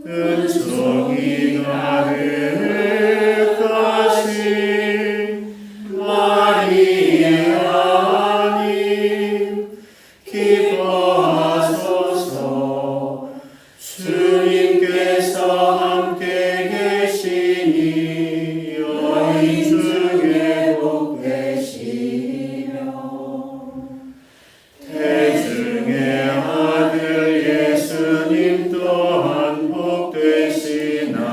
은총이 가득하신 마리아님 기뻐하소서. 주님께서 함께 계시니 여인 중에 복되시며 태중의 아들 예수님 또한 복되시나이다.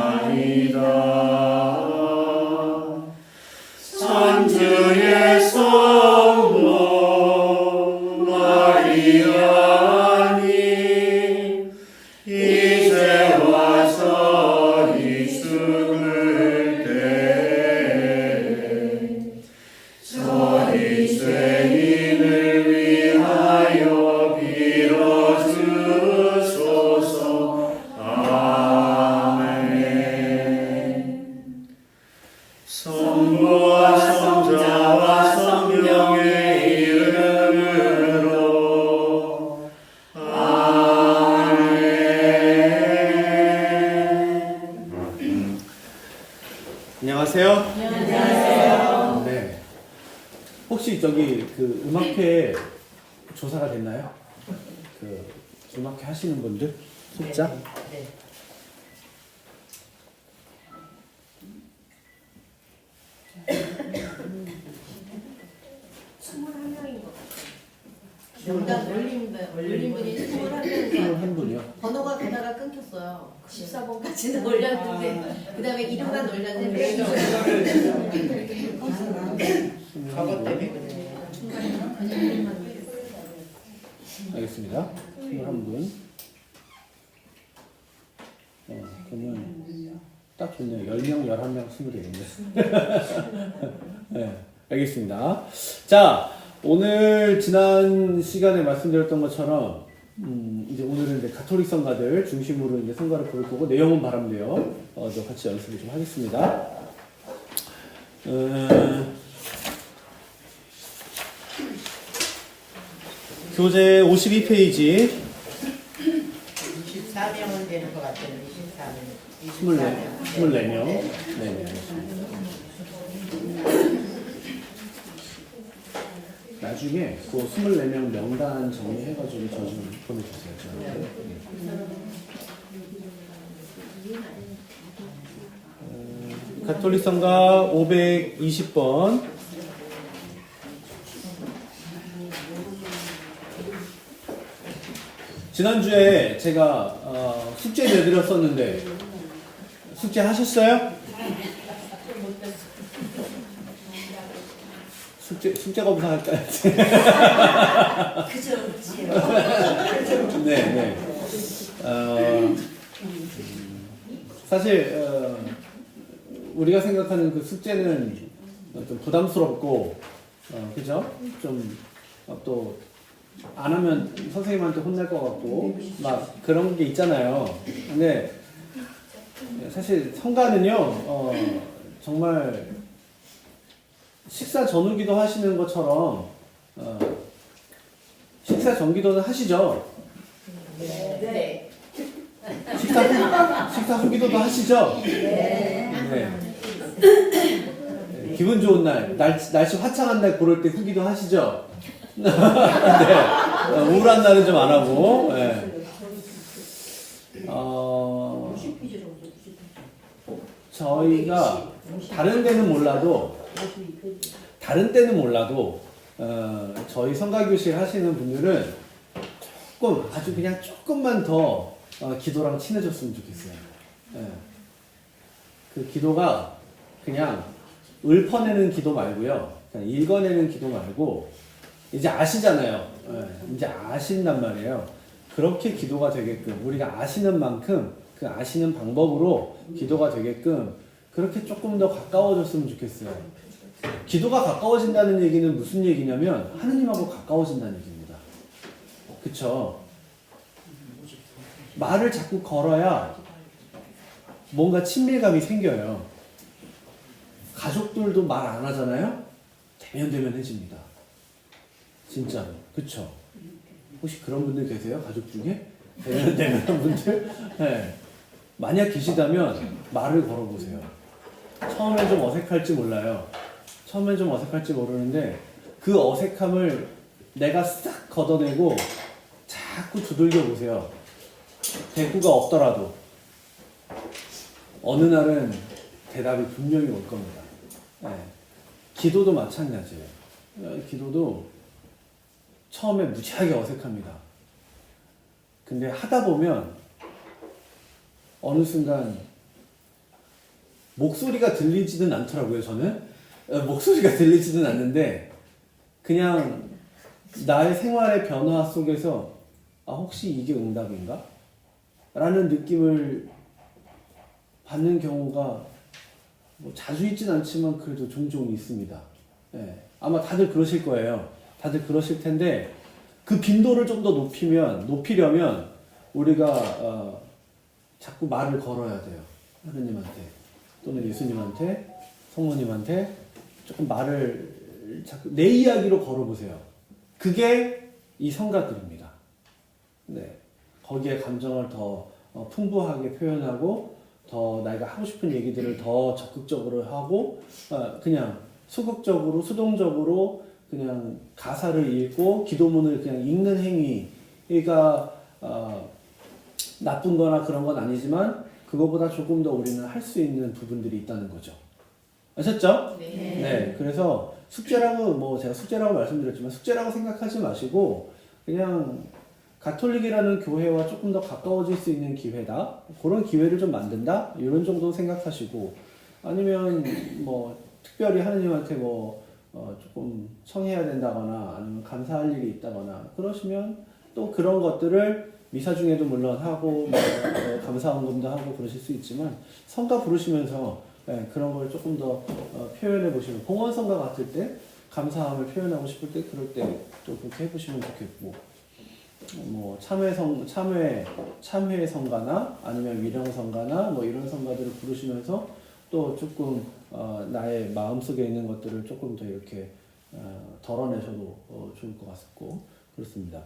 천주의 성모 마리아님 이제 와서 이 죽을 때 저희 죄인을 위하여 빌어주소서. 아멘. 성부와 성자와 성령의 이름으로. 아멘. 안녕하세요. 안녕하세요. 네. 혹시 저기 그 음악회 조사가 됐나요? 그 음악회 하시는 분들 숫자? 네. 명단 올린 분이 21명이니까 한 분이요. 번호가 가다가 끊겼어요. 14번까지는 올렸는데 그 다음에 이름만 올렸는데 저것 때문에 그래. 알겠습니다. 21분. 그러면 딱 좋네요. 10명, 11명, 20개인데. 네, 알겠습니다. 자, 오늘 지난 시간에 말씀드렸던 것처럼 이제 오늘은 이제 가톨릭 성가들 중심으로 이제 성가를 부를 거고 내용은 바람대요. 저 같이 연습을 좀 하겠습니다. 교재 52페이지 24명은 되는 것 같아요. 24명. 24명. 네. 나중에 그 24명 명단 정리해가지고 저 좀 보내주세요. 저한테. 가톨릭 성가 520번. 지난주에 제가 숙제 내드렸었는데 숙제 하셨어요? 숙제 검사 할까요? 그죠 네. 사실 우리가 생각하는 그 숙제는 좀 부담스럽고 그죠? 좀 또 안 하면 선생님한테 혼날 것 같고 막 그런 게 있잖아요. 근데 사실 성가는요 정말 식사 전후기도 하시는 것처럼 식사 전기도는 하시죠? 네. 식사 후기도도 하시죠? 네. 기분 좋은 날씨 화창한 날 고를 때 후기도 하시죠? 네. 우울한 날은 좀 안 하고. 네. 저희가 다른 때는 몰라도 저희 성가교실 하시는 분들은 아주 그냥 조금만 더 기도랑 친해졌으면 좋겠어요. 네. 그 기도가 그냥 읊어내는 기도 말고요. 그냥 읽어내는 기도 말고 이제 아시잖아요. 네. 이제 아신단 말이에요. 그렇게 기도가 되게끔 우리가 아시는 만큼 그 아시는 방법으로 기도가 되게끔 그렇게 조금 더 가까워졌으면 좋겠어요. 기도가 가까워진다는 얘기는 무슨 얘기냐면 하느님하고 가까워진다는 얘기입니다. 그쵸? 말을 자꾸 걸어야 뭔가 친밀감이 생겨요. 가족들도 말 안 하잖아요? 대면대면해집니다. 진짜로. 그쵸? 혹시 그런 분들 계세요? 가족 중에? 대면대면한 분들? 네. 만약 계시다면 말을 걸어보세요. 처음엔 좀 어색할지 몰라요. 처음엔 좀 어색할지 모르는데 그 어색함을 내가 싹 걷어내고 자꾸 두들겨 보세요. 대꾸가 없더라도 어느 날은 대답이 분명히 올 겁니다. 네. 기도도 마찬가지예요. 기도도 처음에 무지하게 어색합니다. 근데 하다 보면 어느 순간 목소리가 들리지는 않더라고요. 저는 목소리가 들리지는 않는데 그냥 나의 생활의 변화 속에서 혹시 이게 응답인가? 라는 느낌을 받는 경우가 뭐 자주 있진 않지만 그래도 종종 있습니다. 예, 아마 다들 그러실 거예요. 다들 그러실 텐데 그 빈도를 좀 더 높이려면 우리가 자꾸 말을 걸어야 돼요. 하느님한테 또는 예수님한테 성모님한테 조금 말을 자꾸 내 이야기로 걸어보세요. 그게 이 성가들입니다. 네, 거기에 감정을 더 풍부하게 표현하고 더 내가 하고 싶은 얘기들을 더 적극적으로 하고 그냥 수극적으로 수동적으로 그냥 가사를 읽고 기도문을 그냥 읽는 행위가 나쁜 거나 그런 건 아니지만 그거보다 조금 더 우리는 할 수 있는 부분들이 있다는 거죠. 아셨죠? 네. 네. 그래서 숙제라고 제가 숙제라고 말씀드렸지만 숙제라고 생각하지 마시고 그냥 가톨릭이라는 교회와 조금 더 가까워질 수 있는 기회다. 그런 기회를 좀 만든다. 이런 정도 생각하시고 아니면 특별히 하느님한테 조금 청해야 된다거나 아니면 감사할 일이 있다거나 그러시면 또 그런 것들을 미사 중에도 물론 하고 감사헌금도 하고 그러실 수 있지만 성가 부르시면서 그런 걸 조금 더 표현해 보시면 봉헌성가 같을 때 감사함을 표현하고 싶을 때 그럴 때 좀 그렇게 해보시면 좋겠고 참회 성가나 아니면 위령 성가나 이런 성가들을 부르시면서 또 조금 나의 마음속에 있는 것들을 조금 더 이렇게 덜어내셔도 좋을 것 같고 그렇습니다.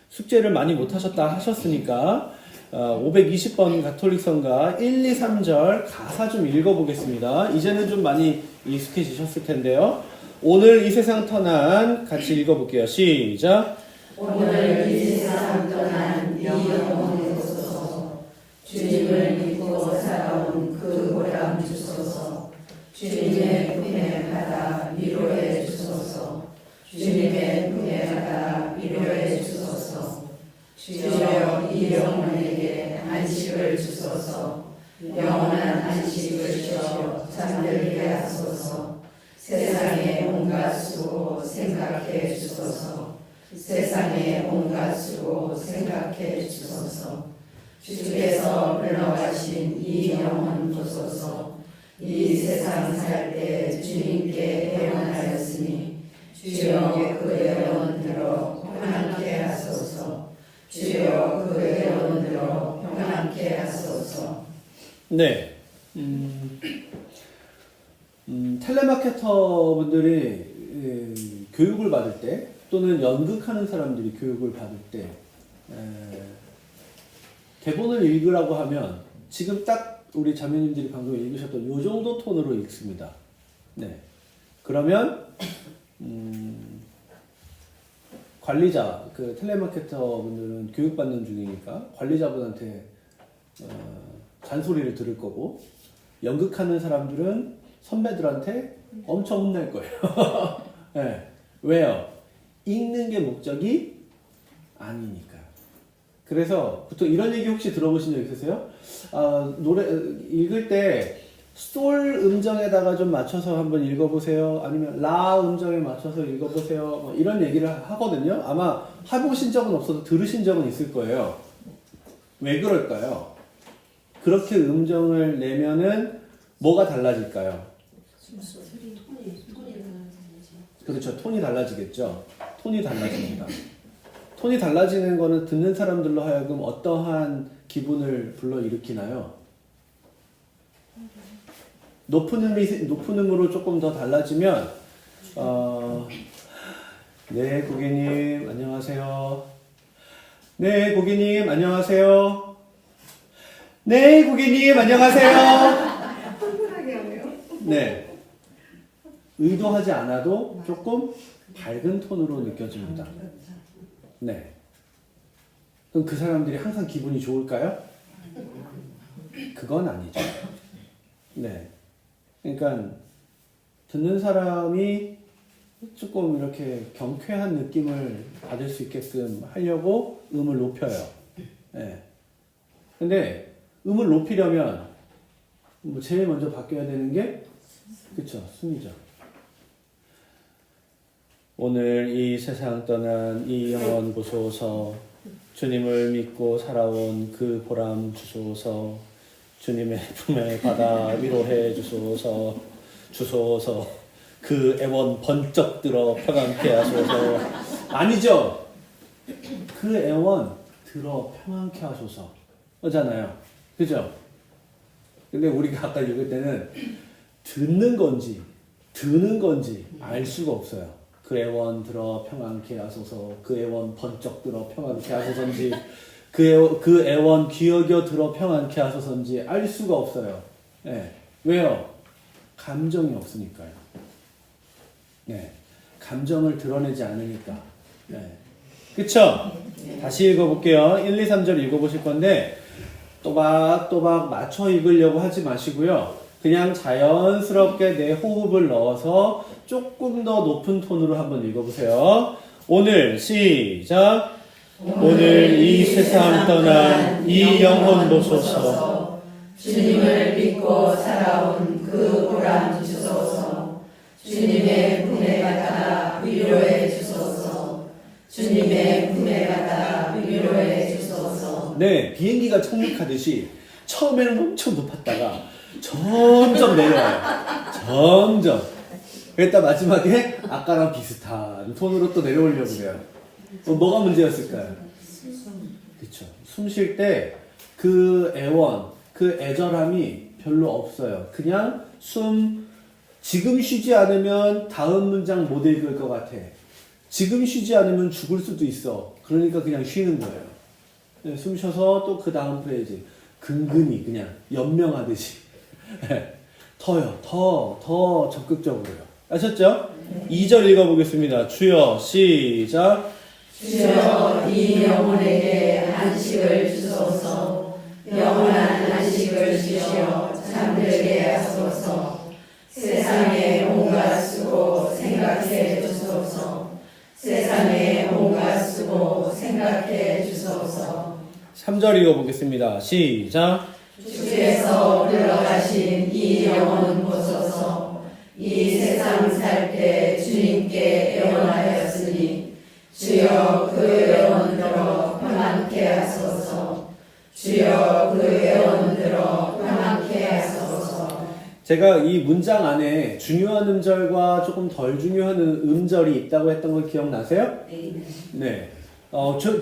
숙제를 많이 못하셨다 하셨으니까 520번 가톨릭 성가 1, 2, 3절 가사 좀 읽어보겠습니다. 이제는 좀 많이 익숙해지셨을 텐데요. 오늘 이 세상 떠난 같이 읽어볼게요. 시작. 오늘 이 세상 떠난 이 영혼을 주소서. 주님을 믿고 살아온 그 보람 주소서. 주님의 품에 받아 위로해 주소서. 주님의 품에 받아 위로해 주소서. 주여 이 영혼에게 안식을 주소서. 영원한 안식을 주어 잠들게 하소서. 세상의 온갖 수고 생각해 주소서. 세상의 온갖 수고 생각해 주소서. 주께서 불러가신 이 영혼 보소서. 이 세상 살 때 주님께 애원하였으니 주여 그 애원 들어 평안케 하소서. 주여 그 애원 들어 평안케 하소서. 네. 텔레마케터 분들이 교육을 받을 때 또는 연극하는 사람들이 교육을 받을 때 대본을 읽으라고 하면 지금 딱 우리 자매님들이 방금 읽으셨던 요 정도 톤으로 읽습니다. 네. 그러면 관리자, 그 텔레마케터 분들은 교육받는 중이니까 관리자분한테 잔소리를 들을 거고 연극하는 사람들은 선배들한테 엄청 혼낼 거예요. 네. 왜요? 읽는 게 목적이 아니니까요. 그래서 보통 이런 얘기 혹시 들어보신 적 있으세요? 노래 읽을 때 솔 음정에다가 좀 맞춰서 한번 읽어보세요. 아니면 라 음정에 맞춰서 읽어보세요. 이런 얘기를 하거든요. 아마 해보신 적은 없어도 들으신 적은 있을 거예요. 왜 그럴까요? 그렇게 음정을 내면은 뭐가 달라질까요? 그렇죠. 톤이 달라지겠죠. 톤이 달라집니다. 톤이 달라지는 거는 듣는 사람들로 하여금 어떠한 기분을 불러일으키나요? 높은 음으로 조금 더 달라지면 네 고객님 안녕하세요. 네 고객님 안녕하세요. 네, 고객님 안녕하세요. 흥분하게 하네요. 네. 의도하지 않아도 조금 밝은 톤으로 느껴집니다. 네. 그럼 그 사람들이 항상 기분이 좋을까요? 그건 아니죠. 네. 그러니까 듣는 사람이 조금 이렇게 경쾌한 느낌을 받을 수 있게끔 하려고 음을 높여요. 네. 근데 음을 높이려면 뭐 제일 먼저 바뀌어야 되는 게 그쵸, 숨이죠. 오늘 이 세상 떠난 이 영혼 보소서. 주님을 믿고 살아온 그 보람 주소서. 주님의 품에 받아 위로해 주소서. 그 애원 번쩍 들어 평안케 하소서. 아니죠. 그 애원 들어 평안케 하소서. 잖아요. 그죠? 근데 우리가 아까 읽을 때는 듣는 건지 드는 건지 알 수가 없어요. 그 애원 들어 평안케 하소서. 그 애원 번쩍 들어 평안케 하소서인지 그 애원 기어겨 들어 평안케 하소서인지 알 수가 없어요. 네. 왜요? 감정이 없으니까요. 네. 감정을 드러내지 않으니까. 네. 그쵸? 다시 읽어볼게요. 1, 2, 3절 읽어보실 건데 또박또박 맞춰 읽으려고 하지 마시고요. 그냥 자연스럽게 내 호흡을 넣어서 조금 더 높은 톤으로 한번 읽어보세요. 오늘 시작. 오늘 이 세상 떠난 이 영혼 보소서. 주님을 믿고 살아온 그 보람 주소서. 주님의 품에 받아 위로해 주소서. 주님의 품에 받아 위로해 주소서. 네, 비행기가 착륙하듯이 처음에는 엄청 높았다가 점점 내려와요. 점점. 그랬다 마지막에 아까랑 비슷한 톤으로 또 내려오려고 그래요. 뭐가 문제였을까요? 그쵸. 숨 쉴 때 그 애원, 그 애절함이 별로 없어요. 그냥 지금 쉬지 않으면 다음 문장 못 읽을 것 같아. 지금 쉬지 않으면 죽을 수도 있어. 그러니까 그냥 쉬는 거예요. 네, 숨 쉬어서 또 그 다음 프레이즈. 근근히 그냥 연명하듯이. 더 적극적으로요. 아셨죠? 2절 읽어보겠습니다. 주여 시작. 주여 이 영혼에게 안식을 주소서. 영원한 안식을 주시어 잠들게 하소서. 세상에 온갖 수고 생각해 주소서. 세상에 온갖 수고 생각해 주소서. 3절 읽어보겠습니다. 시작. 주께서 불러가신 이 영혼 보소서. 이 세상 살 때 주님께 애원하였으니 주여 그 애원 들어 평안케 하소서. 주여 그 애원 들어 평안케 하소서. 제가 이 문장 안에 중요한 음절과 조금 덜 중요한 음절이 있다고 했던 거 기억나세요? 네.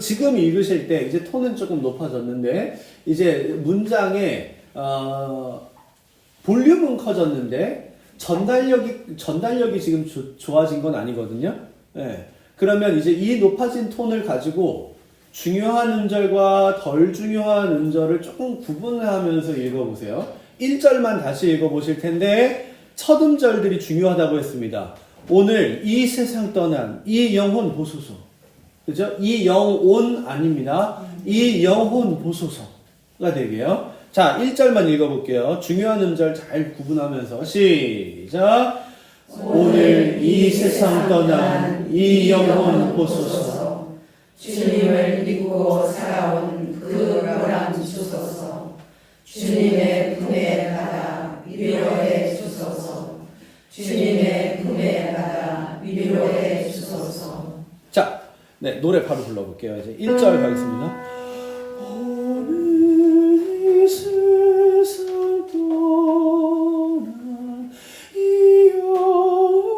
지금 읽으실 때 이제 톤은 조금 높아졌는데 이제 문장의 볼륨은 커졌는데 전달력이 지금 좋아진 건 아니거든요. 네. 그러면 이제 이 높아진 톤을 가지고 중요한 음절과 덜 중요한 음절을 조금 구분하면서 읽어보세요. 1절만 다시 읽어보실 텐데 첫 음절들이 중요하다고 했습니다. 오늘 이 세상 떠난 이 영혼 보소서. 그죠? 이 영혼 아닙니다. 이 영혼 보소서가 되게요. 자, 1절만 읽어볼게요. 중요한 음절 잘 구분하면서 시작. 오늘 이 세상 떠난 이 영혼 보소서. 주님을 믿고 살아온 그 보람 주소서. 주님의 품에 받아 위로해 주소서. 주님의 품에 받아 위로해 주소서. 자, 네, 노래 바로 불러볼게요. 이제 1절 가겠습니다. 오늘 이 세상 떠난 이 영혼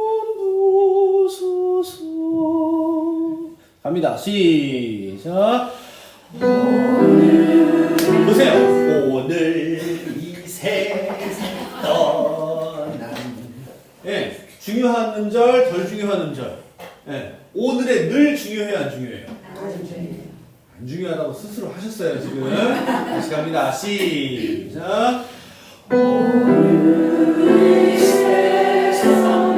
보소서. 갑니다. 시작. 보세요. 오늘 이 세상 떠난. 네, 중요한 음절, 덜 중요한 음절. 네, 오늘의 늘 중요해요, 안 중요해요? 안 중요하다고 스스로 하셨어요 지금. 다시 갑니다. 시작. 오늘 세상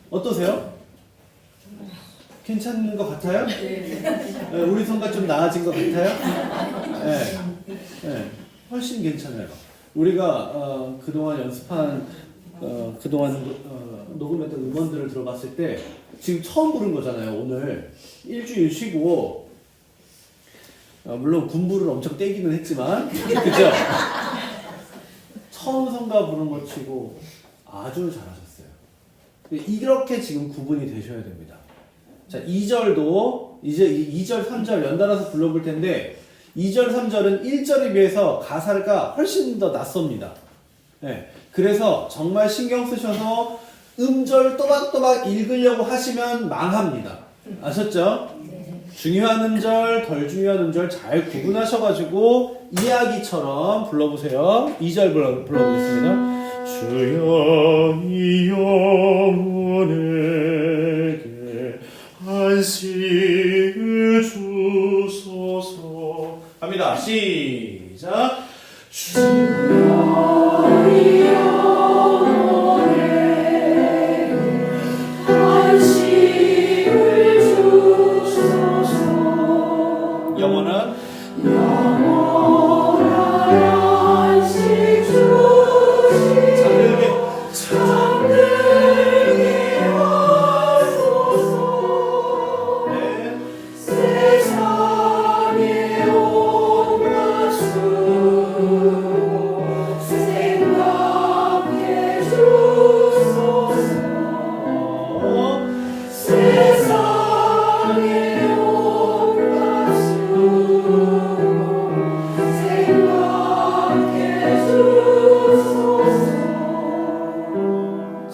어떠세요? 괜찮은 것 같아요? 네, 우리 성가 좀 나아진 것 같아요? 네, 네, 훨씬 괜찮아요. 우리가 그동안 연습한 그동안 녹음했던 음원들을 들어봤을 때 지금 처음 부른 거잖아요. 오늘 일주일 쉬고 물론 군부를 엄청 떼기는 했지만 그죠? 처음 성가 부른 것 치고 아주 잘하셨어요. 이렇게 지금 구분이 되셔야 됩니다. 자, 2절도 이제 2절, 3절 연달아서 불러볼 텐데 2절, 3절은 1절에 비해서 가사가 훨씬 더 낯섭니다. 네, 그래서 정말 신경 쓰셔서 음절 또박또박 읽으려고 하시면 망합니다. 아셨죠? 중요한 음절, 덜 중요한 음절 잘 구분하셔가지고 이야기처럼 불러보세요. 2절 불러보겠습니다. 주여 이 영혼에게 안식을 주소서. 갑니다. 시작. 주여 이 영혼에게 안식을 주소서. 영혼은 안식 잠들게 하소서. 네. 세상에 온갖 수고 생각해 주소서. 세상에 온갖 수고 생각해 주소서.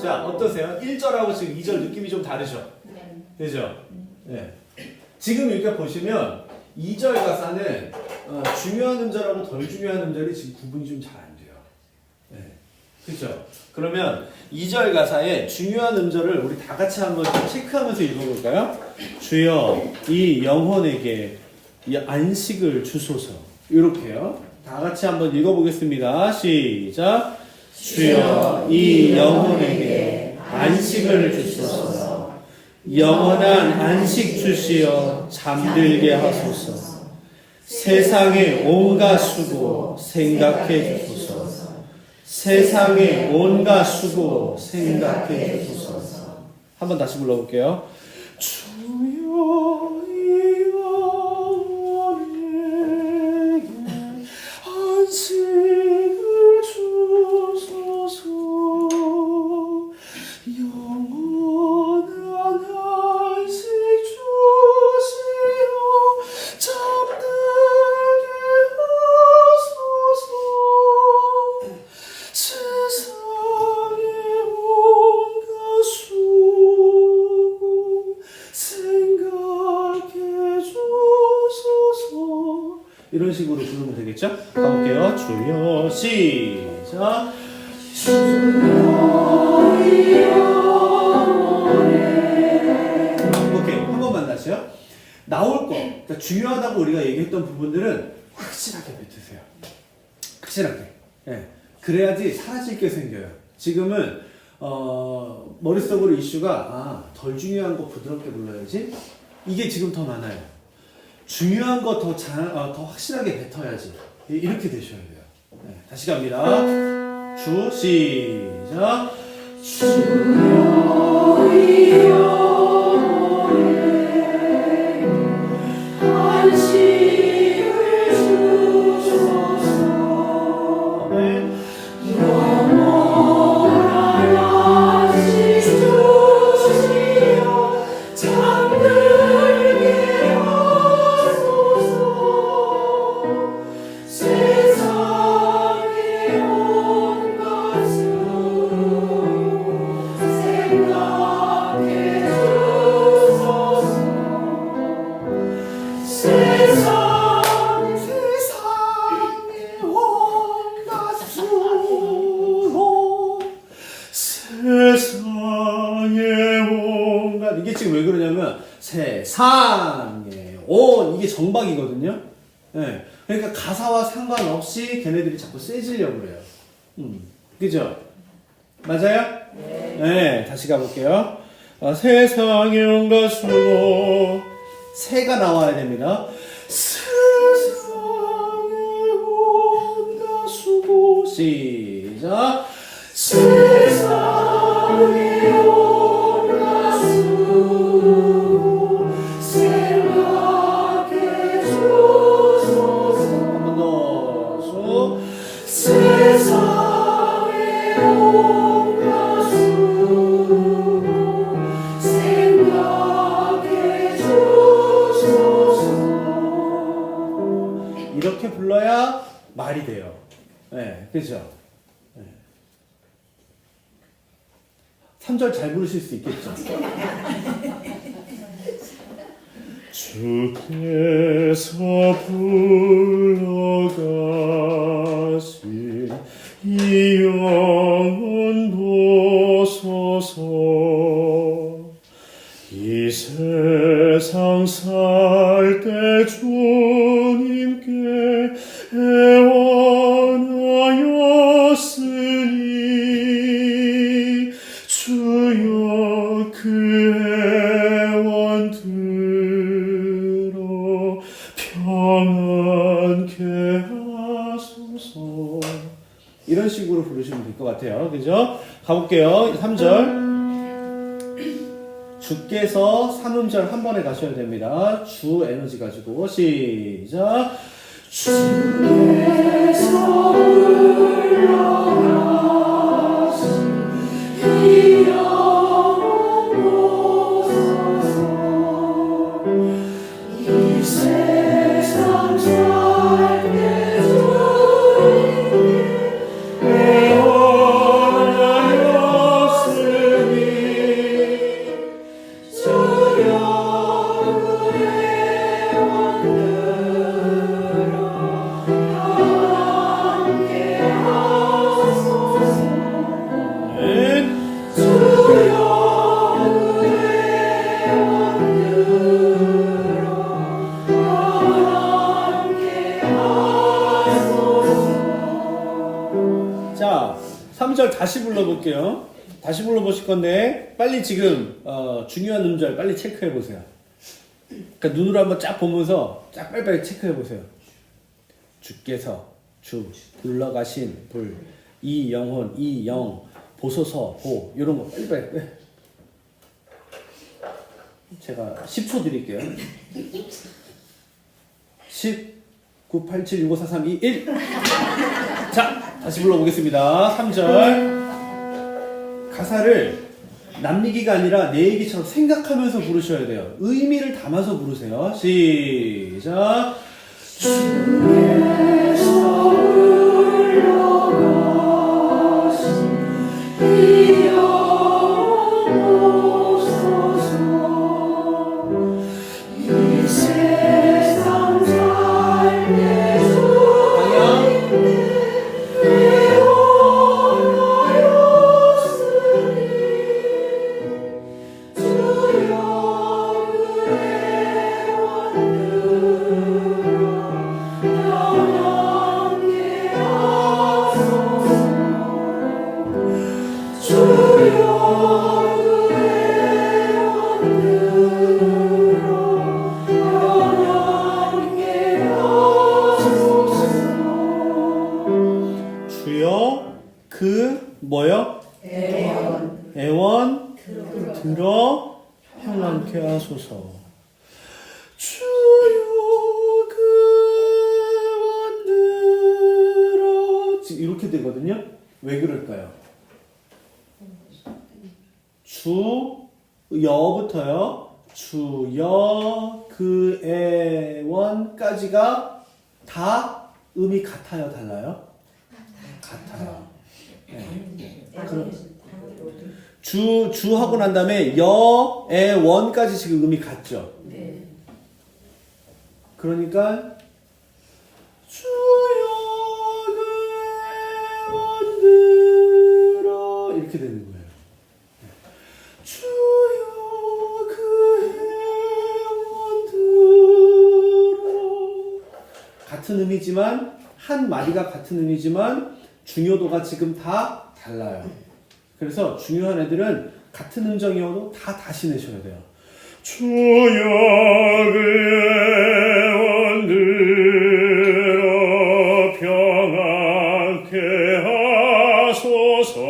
자, 어떠세요? 1절하고 지금 2절 느낌이 좀 다르죠? 되죠? 네. 지금 이렇게 보시면 2절 가사는 중요한 음절하고 덜 중요한 음절이 지금 구분이 좀 잘 안 돼요. 네. 그렇죠? 그러면 2절 가사에 중요한 음절을 우리 다 같이 한번 좀 체크하면서 읽어볼까요? 주여 이 영혼에게 이 안식을 주소서. 이렇게요. 다 같이 한번 읽어보겠습니다. 시작. 주여 이 영혼에게 안식을 주소서. 영원한 안식 주시어 잠들게 하소서. 세상의 온갖 수고 생각해 주소서. 세상의 온갖 수고 생각해 주소서. 한번 다시 불러볼게요. 주여 이 영혼에게 안식을 주소서. 영원한 안식 주시어 잠들게 하소서. 세상의 온갖 수고 생각해 주소서. 이런 식으로 부르면 되겠죠? 가볼게요. 주여 시작. 오케이, 한 번만 다시요. 나올 거, 그러니까 중요하다고 우리가 얘기했던 부분들은 확실하게 뱉으세요. 확실하게. 예. 그래야지 사라질 게 생겨요. 지금은 머릿속으로 이슈가 덜 중요한 거 부드럽게 불러야지. 이게 지금 더 많아요. 중요한 거 더 확실하게 뱉어야지. 이렇게 되셔야 돼요. 네, 다시 갑니다. 주 시작. 주여 이 영혼에 세상에 온 이게 정박이거든요. 예. 그러니까 가사와 상관없이 걔네들이 자꾸 세지려고 그래요. 그죠? 맞아요? 네. 다시 가볼게요. 세상에 온갖 수고 새가 나와야 됩니다. 세상에 온갖 수고 시작. 세상에 온갖 수고 생각해 주소서. 한 번 더. 수. 세상에 온갖 수고 생각해 주소서. 이렇게 불러야 말이 돼요. 네, 그죠? 네. 3절 잘 부르실 수 있겠죠? 주께서 불러가신 이 영혼 보소서. 이 세상 살 때 주님께 애원하였으니 주여 그 애원 들어 평안케 하소서. 이런 식으로 부르시면 될 것 같아요. 그죠? 가볼게요. 3절. 주께서 삼음절 한 번에 가셔야 됩니다. 주 에너지 가지고 시작. 주께서 불러가신 이 영혼 보소서. 이 세상 살때 주님께 애원하였으니 주여 그 애원 들어 함께 하소서. 네. 주여 그 애원 들어 함께 하소서. 자, 3절 다시 불러볼게요. 다시 불러보실 건데 빨리 지금 중요한 음절 빨리 체크해 보세요. 그러니까 눈으로 한번 쫙 보면서 쫙 빨리빨리 체크해 보세요. 주께서 주 불러가신 불 이 영혼 이 영 보소서 보 이런 거 빨리빨리 제가 10초 드릴게요. 10 9 8 7 6 5 4 3 2 1 자, 다시 불러보겠습니다. 3절 가사를 남 얘기가 아니라 내 얘기처럼 생각하면서 부르셔야 돼요. 의미를 담아서 부르세요. 시작. 주께서 불러가신 이 영혼 보소서. 이 세상 살때 주님께 애원하였으니 주여 그 애원 들어 함께 하소서. 주여 그 애원 들어 함께 하소서. 주여 그 뭐요? 애원 들어 평안케 하소서. 주여 그 애원 들어 지금 이렇게 되거든요. 왜 그럴까요? 주여부터요. 주여 그 애원까지가 다 음이 같아요, 달라요? 같아요. 네. 그럼 주 하고 난 다음에 여, 애, 원까지 지금 음이 같죠? 네. 그러니까 주여 그 애원 들어 이렇게 되는 거예요. 주여 그 애원 같은 의미지만 한 마디가 같은 의미지만 중요도가 지금 다 달라요. 그래서 중요한 애들은 같은 음정이어도 다 다시 내셔야 돼요. 주여 구원들어 평안케 하소서.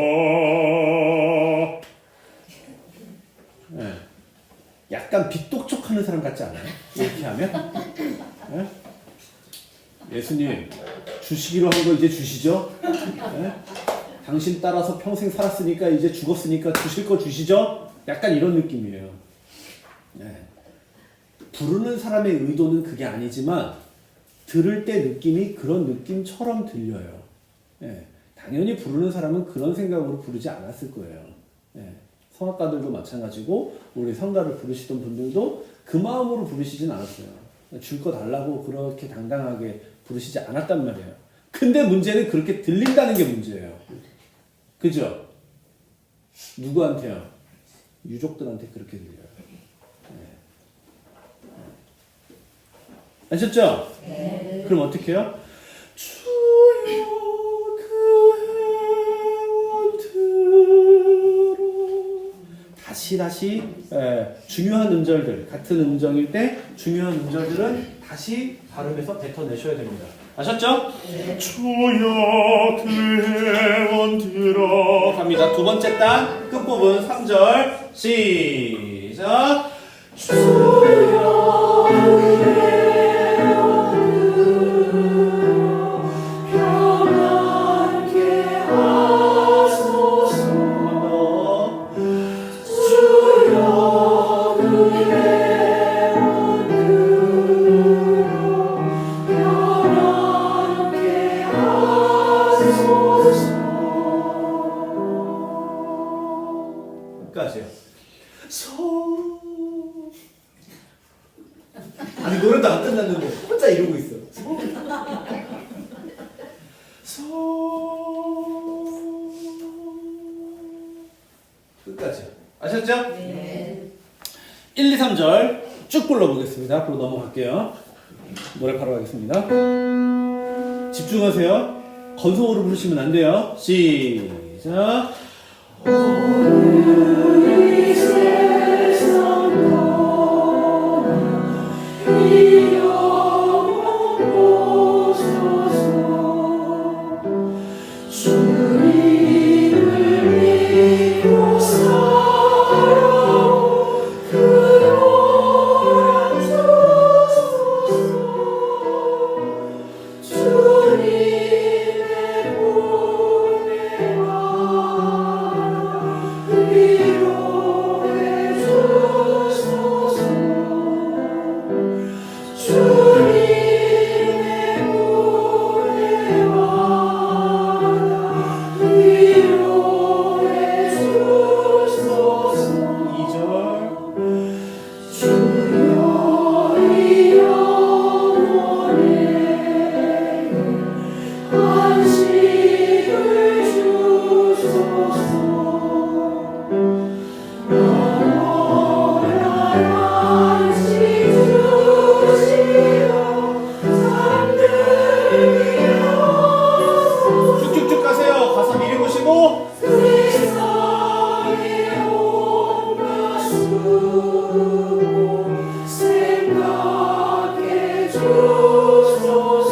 네. 약간 빗독촉하는 사람 같지 않아요? 이렇게 하면? 네? 예수님 주시기로 한 거 이제 주시죠? 네? 당신 따라서 평생 살았으니까 이제 죽었으니까 주실 거 주시죠? 약간 이런 느낌이에요. 네. 부르는 사람의 의도는 그게 아니지만 들을 때 느낌이 그런 느낌처럼 들려요. 네. 당연히 부르는 사람은 그런 생각으로 부르지 않았을 거예요. 네. 성악가들도 마찬가지고 우리 성가를 부르시던 분들도 그 마음으로 부르시진 않았어요. 줄 거 달라고 그렇게 당당하게 부르시지 않았단 말이에요. 근데 문제는 그렇게 들린다는 게 문제예요. 그죠? 누구한테요? 유족들한테 그렇게 들려요. 네. 아셨죠? 네. 그럼 어떻게 해요? 주여 그 해원들어. 다시 중요한 음절들, 같은 음정일 때 중요한 음절들은 다시 발음해서 뱉어내셔야 됩니다. 아셨죠? 네. 주여 그 해원 들어 갑니다. 두 번째 단 끝부분 3절 시작. 주여 평안케 하소서. 주여 그 평안케 하소서. 끝까지요. 아니 노래도 안 끝났는데 혼자 이러고 있어. 끝까지요. 아셨죠? 네. 1, 2, 3절 쭉 불러보겠습니다. 앞으로 넘어갈게요. 노래 바로 가겠습니다. 집중하세요. 건성으로 부르시면 안 돼요. 시작. 이 세상 이 영혼 보소서. 주님을 믿고 살아오 그러라 주소서. 주님의 보내와 위로해 주소서. 주님의 보내와 위로해 주소서. 2절. 주여 이 영혼에 안식을 주소서. 영원한 안식 주시어 잠들게 하소서. 쭉쭉쭉 가세요. 가서 미리 보시고. 세상의 온갖 수고 생각해 주소서.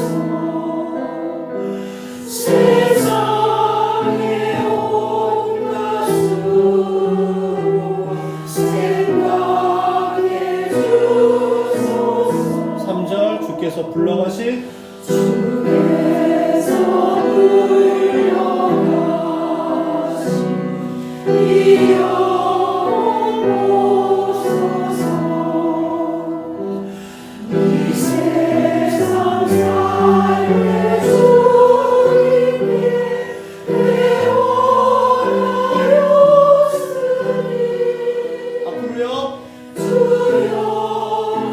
세상의 온갖 수고 생각해 주소서. 3절 주께서 불러가신 주께서 불러가신 이 영혼 보소서. 이 세상 삶의 주님께 애원하였으니 앞으로요. 주여 그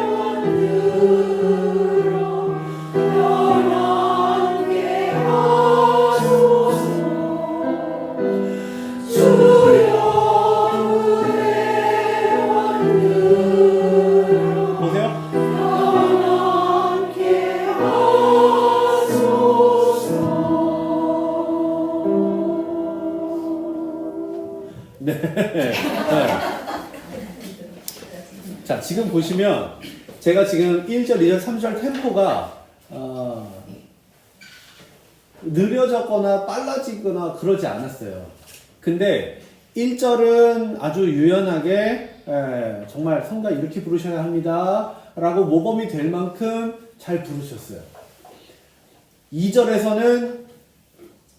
애원들어 평안케 하소서. 자, 지금 보시면 제가 지금 1절, 2절, 3절 템포가 느려졌거나 빨라지거나 그러지 않았어요. 근데 1절은 아주 유연하게 정말 성가 이렇게 부르셔야 합니다 라고 모범이 될 만큼 잘 부르셨어요. 2절에서는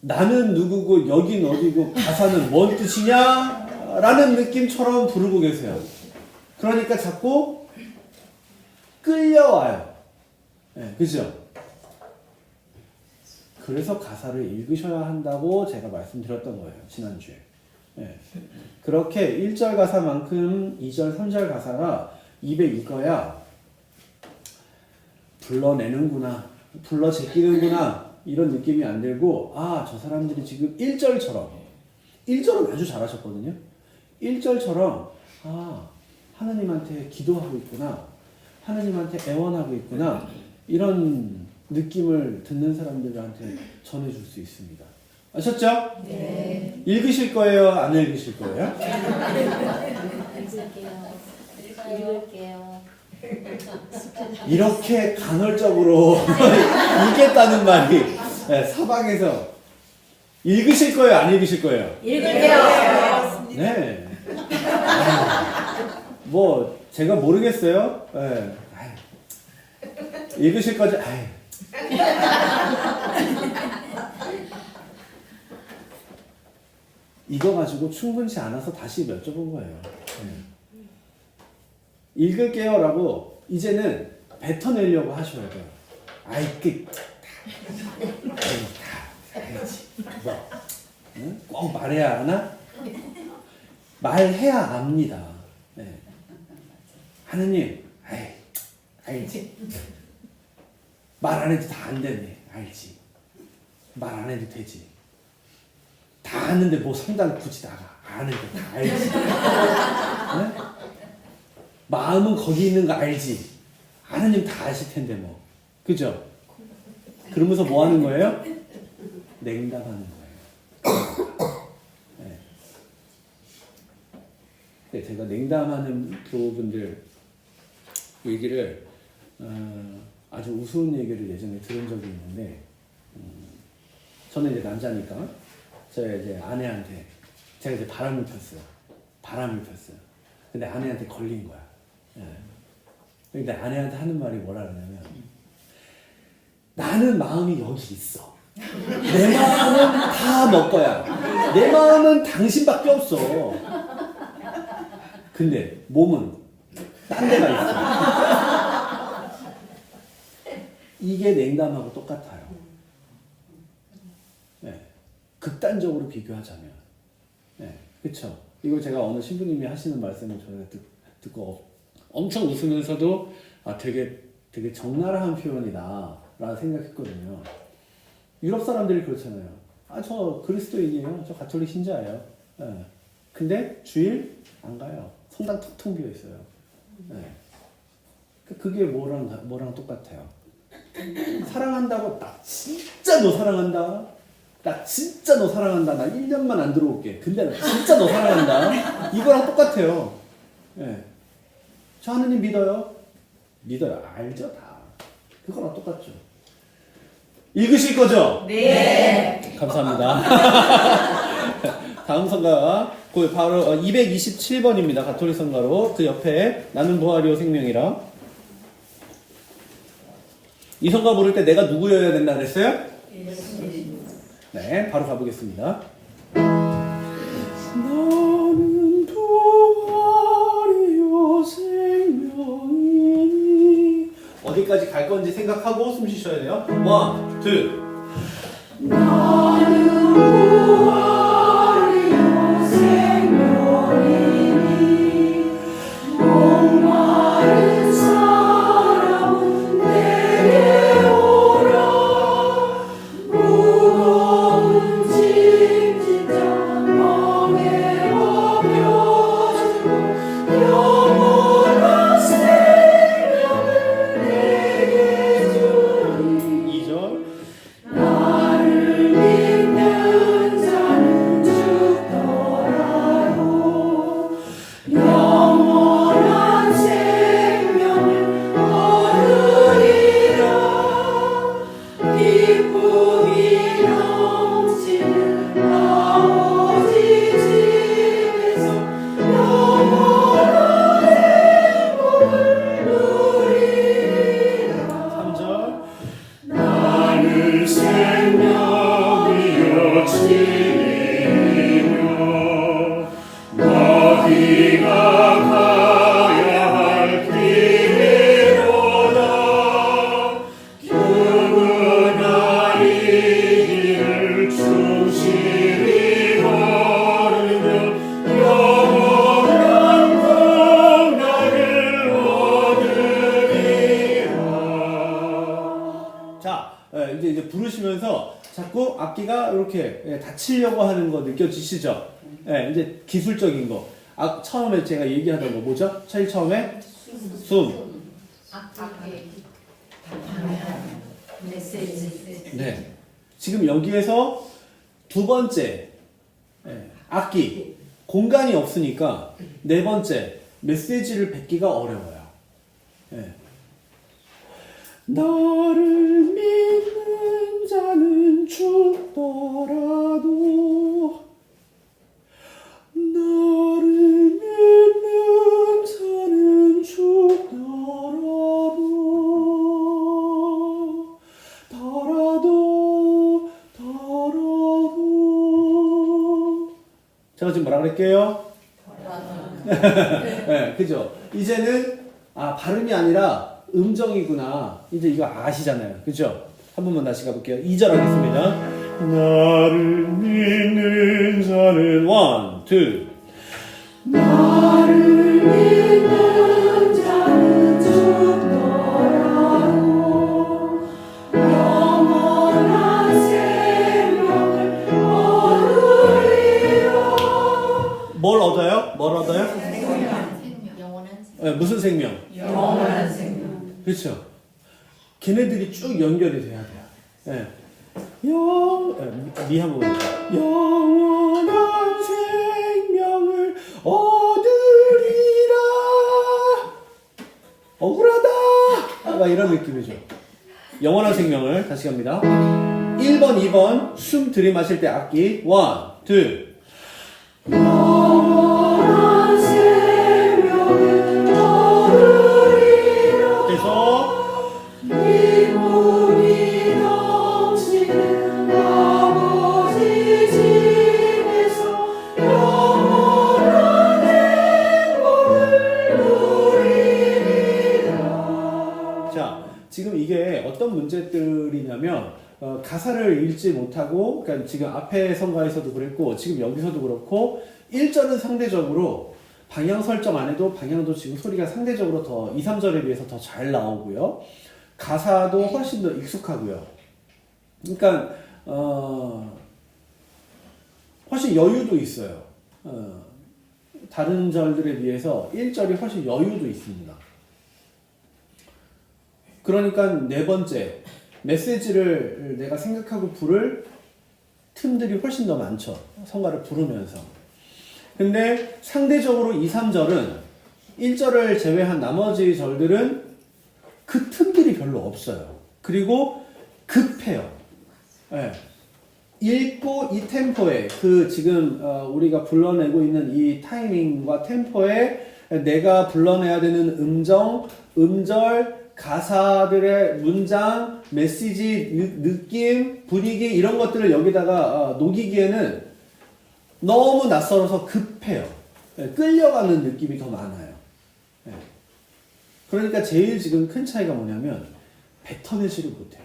나는 누구고 여긴 어디고 가사는 뭔 뜻이냐 라는 느낌처럼 부르고 계세요. 그러니까 자꾸 끌려와요. 그죠? 그래서 가사를 읽으셔야 한다고 제가 말씀드렸던 거예요. 지난주에. 그렇게 1절 가사만큼 2절, 3절 가사가 입에 익어야 불러내는구나, 불러 제끼는구나 이런 느낌이 안 들고 아, 저 사람들이 지금 1절은 아주 잘하셨거든요. 1절처럼 아, 하나님한테 기도하고 있구나, 하나님한테 애원하고 있구나 이런 느낌을 듣는 사람들한테 전해줄 수 있습니다. 아셨죠? 네. 읽으실 거예요? 안 읽으실 거예요? 읽을게요. 이렇게 간헐적으로 읽겠다는 말이 사방에서 읽으실 거예요? 안 읽으실 거예요? 읽을게요. 네. 뭐 제가 모르겠어요. 읽으실 거지? 이거 가지고 충분치 않아서 다시 여쭤본 거예요. 읽을게요 라고 이제는 뱉어내려고 하셔야 돼요. 알지. 뭐, 꼭 말해야 하나? 말해야 압니다. 하느님, 알지. 말 안 해도 다 안 되네. 알지. 말 안 해도 되지. 다 아는데 뭐 성당 굳이 나가. 아는데 다 알지. 마음은 거기 있는 거 알지. 하느님 다 아실 텐데 뭐. 그죠? 그러면서 뭐 하는 거예요? 냉담하는 거예요. 네, 제가 냉담하는 교우분들 얘기를 아주 우스운 얘기를 예전에 들은 적이 있는데 저는 이제 남자니까 저희 이제 아내한테 제가 이제 바람을 폈어요. 근데 아내한테 걸린 거야. 근데 아내한테 하는 말이 뭐라 그러냐면 나는 마음이 여기 있어. 내 마음은 다 너 거야. 내 마음은 당신밖에 없어. 근데 몸은 딴 데가 있어. 이게 냉담하고 똑같아요. 극단적으로 비교하자면. 그쵸? 이걸 제가 어느 신부님이 하시는 말씀을 저희가 듣고 엄청 웃으면서도 되게 적나라한 표현이다 라는 생각했거든요. 유럽 사람들이 그렇잖아요. 저 그리스도인이에요. 저 가톨릭 신자예요. 근데 주일 안 가요. 성당 텅텅 비어 있어요. 그게 뭐랑 똑같아요. 사랑한다고 나 진짜 너 사랑한다. 나 진짜 너 사랑한다. 나 1년만 안 들어올게. 근데 나 진짜 너 사랑한다. 이거랑 똑같아요. 저 하느님 믿어요? 믿어요. 알죠? 다. 그거랑 똑같죠. 읽으실 거죠? 네. 감사합니다. 다음 성가가 바로 227번입니다. 가톨릭 성가로. 그 옆에 나는 부활이요 생명이라. 이 성가 부를 때 내가 누구여야 된다 그랬어요? 네, 바로 가보겠습니다. 나는 부활이요 생명이니. 어디까지 갈 건지 생각하고 숨 쉬셔야 돼요. 1, 2. 나는 부활이요 생명이니 목마른 사람은 내게 오라 무거운 짐 진짜 멍에 업혀주고 영원한 생명을 내게 주리 2절. 나를 믿는 자는 자, 이제 부르시면서 자꾸 악기가 이렇게 닫히려고 하는 거 느껴지시죠? 이제 기술적인 거. 처음에 제가 얘기하던 거 뭐죠? 제일 처음에 숨. 악기 메시지. 네. 지금 여기에서 두 번째 악기 공간이 없으니까 네 번째 메시지를 뱉기가 어려워요. 나를 믿는 자는 죽더라도 나를 믿는 자는 죽더라도 제가 지금 뭐라 그럴게요? 네, 그죠? 이제는 발음이 아니라 음정이구나. 이제 이거 아시잖아요. 그죠? 한 번만 다시 가볼게요. 2절 하겠습니다. 나를 믿는 자는 1, 2 나를 믿는 자는 죽더라도 영원한 생명을 얻으리라. 뭘 얻어요? 뭘 얻어요? 영원한 네, 무슨 생명? 영원한 생명. 그렇죠. 걔네들이 쭉 연결이 돼야 돼요. 미 한번 해볼게요. 영원한 생명을 얻으리라. 억울하다. 막 이런 느낌이죠. 영원한 생명을 다시 갑니다. 1번, 2번 숨 들이마실 때 악기 1, 2 영원한 생명을 얻으리라. 계속 기쁨이 넘치는 아버지 집에서 영원한 행복을 누리리라. 자, 지금 이게 어떤 문제들이냐면 가사를 읽지 못하고, 그러니까 지금 앞에 성가에서도 그랬고 지금 여기서도 그렇고 1절은 상대적으로 방향 설정 안 해도 방향도 지금 소리가 상대적으로 더 2, 3절에 비해서 더 잘 나오고요. 가사도 훨씬 더 익숙하고요. 그러니까 훨씬 여유도 있어요. 다른 절들에 비해서 1절이 훨씬 여유도 있습니다. 그러니까 네 번째 메시지를 내가 생각하고 부를 틈들이 훨씬 더 많죠. 성가를 부르면서. 근데 상대적으로 2, 3절은 1절을 제외한 나머지 절들은 그 틈들이 별로 없어요. 그리고 급해요. 네. 읽고 이 템포에 그 지금 우리가 불러내고 있는 이 타이밍과 템포에 내가 불러내야 되는 음정, 음절, 가사들의 문장, 메시지, 느낌, 분위기 이런 것들을 여기다가 녹이기에는 너무 낯설어서 급해요. 끌려가는 느낌이 더 많아요. 그러니까 제일 지금 큰 차이가 뭐냐면 뱉어내지를 못해요.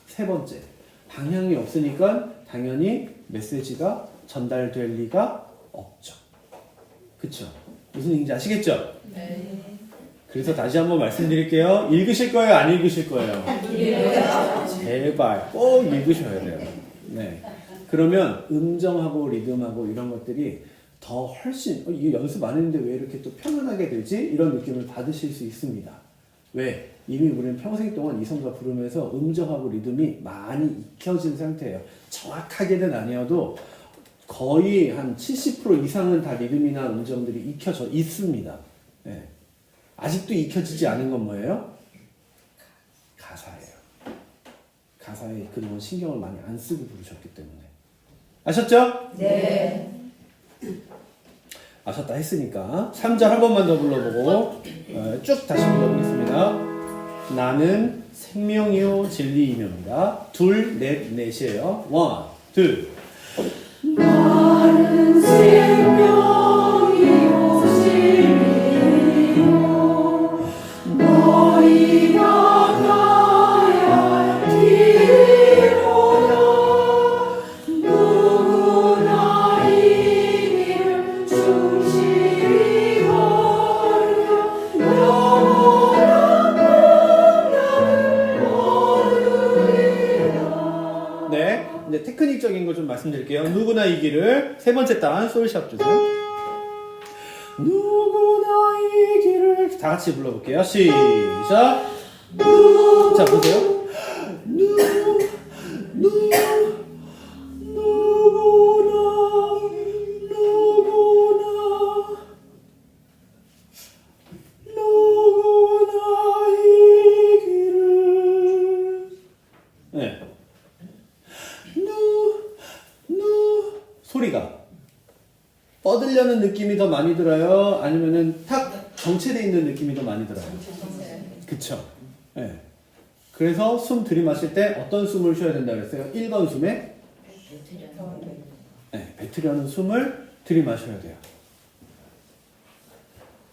세 번째, 방향이 없으니까 당연히 메시지가 전달될 리가 없죠. 그쵸? 무슨 얘기인지 아시겠죠? 네. 그래서 다시 한번 말씀드릴게요. 읽으실 거예요? 안 읽으실 거예요? 제발 꼭 읽으셔야 돼요. 네. 그러면 음정하고 리듬하고 이런 것들이 더 훨씬 이게 연습 안 했는데 왜 이렇게 또 편안하게 되지? 이런 느낌을 받으실 수 있습니다. 왜? 이미 우리는 평생 동안 이성가 부르면서 음정하고 리듬이 많이 익혀진 상태예요. 정확하게는 아니어도 거의 한 70% 이상은 다 리듬이나 음정들이 익혀져 있습니다. 네. 아직도 익혀지지 않은 건 뭐예요? 가사예요. 가사에 그동안 신경을 많이 안 쓰고 부르셨기 때문에. 아셨죠? 네. 아셨다 했으니까 3절 한 번만 더 불러보고 쭉 다시 불러보겠습니다. 나는 생명이요 진리이며입니다. 둘, 넷, 넷이에요. 원, 둘. 나는 생명이요 진리요 너희가 가야 할 길이로다. 누구나 이 길을 충실히 걸으며 영원한 평강을 얻으리라. 이제 테크닉적인 거 좀 말씀드릴게요. 누구나 이 길을 세 번째 단 솔샵 주세요. 누구나 이 길을 다 같이 불러볼게요. 시작. 자 보세요. 누구나 이 길을 네. 소리가 뻗으려는 느낌이 더 많이 들어요? 아니면은 탁 정체되어 있는 느낌이 더 많이 들어요? 그쵸? 네. 그래서 숨 들이마실 때 어떤 숨을 쉬어야 된다고 그랬어요? 1번 숨에 네, 뱉으려는 숨을 들이마셔야 돼요.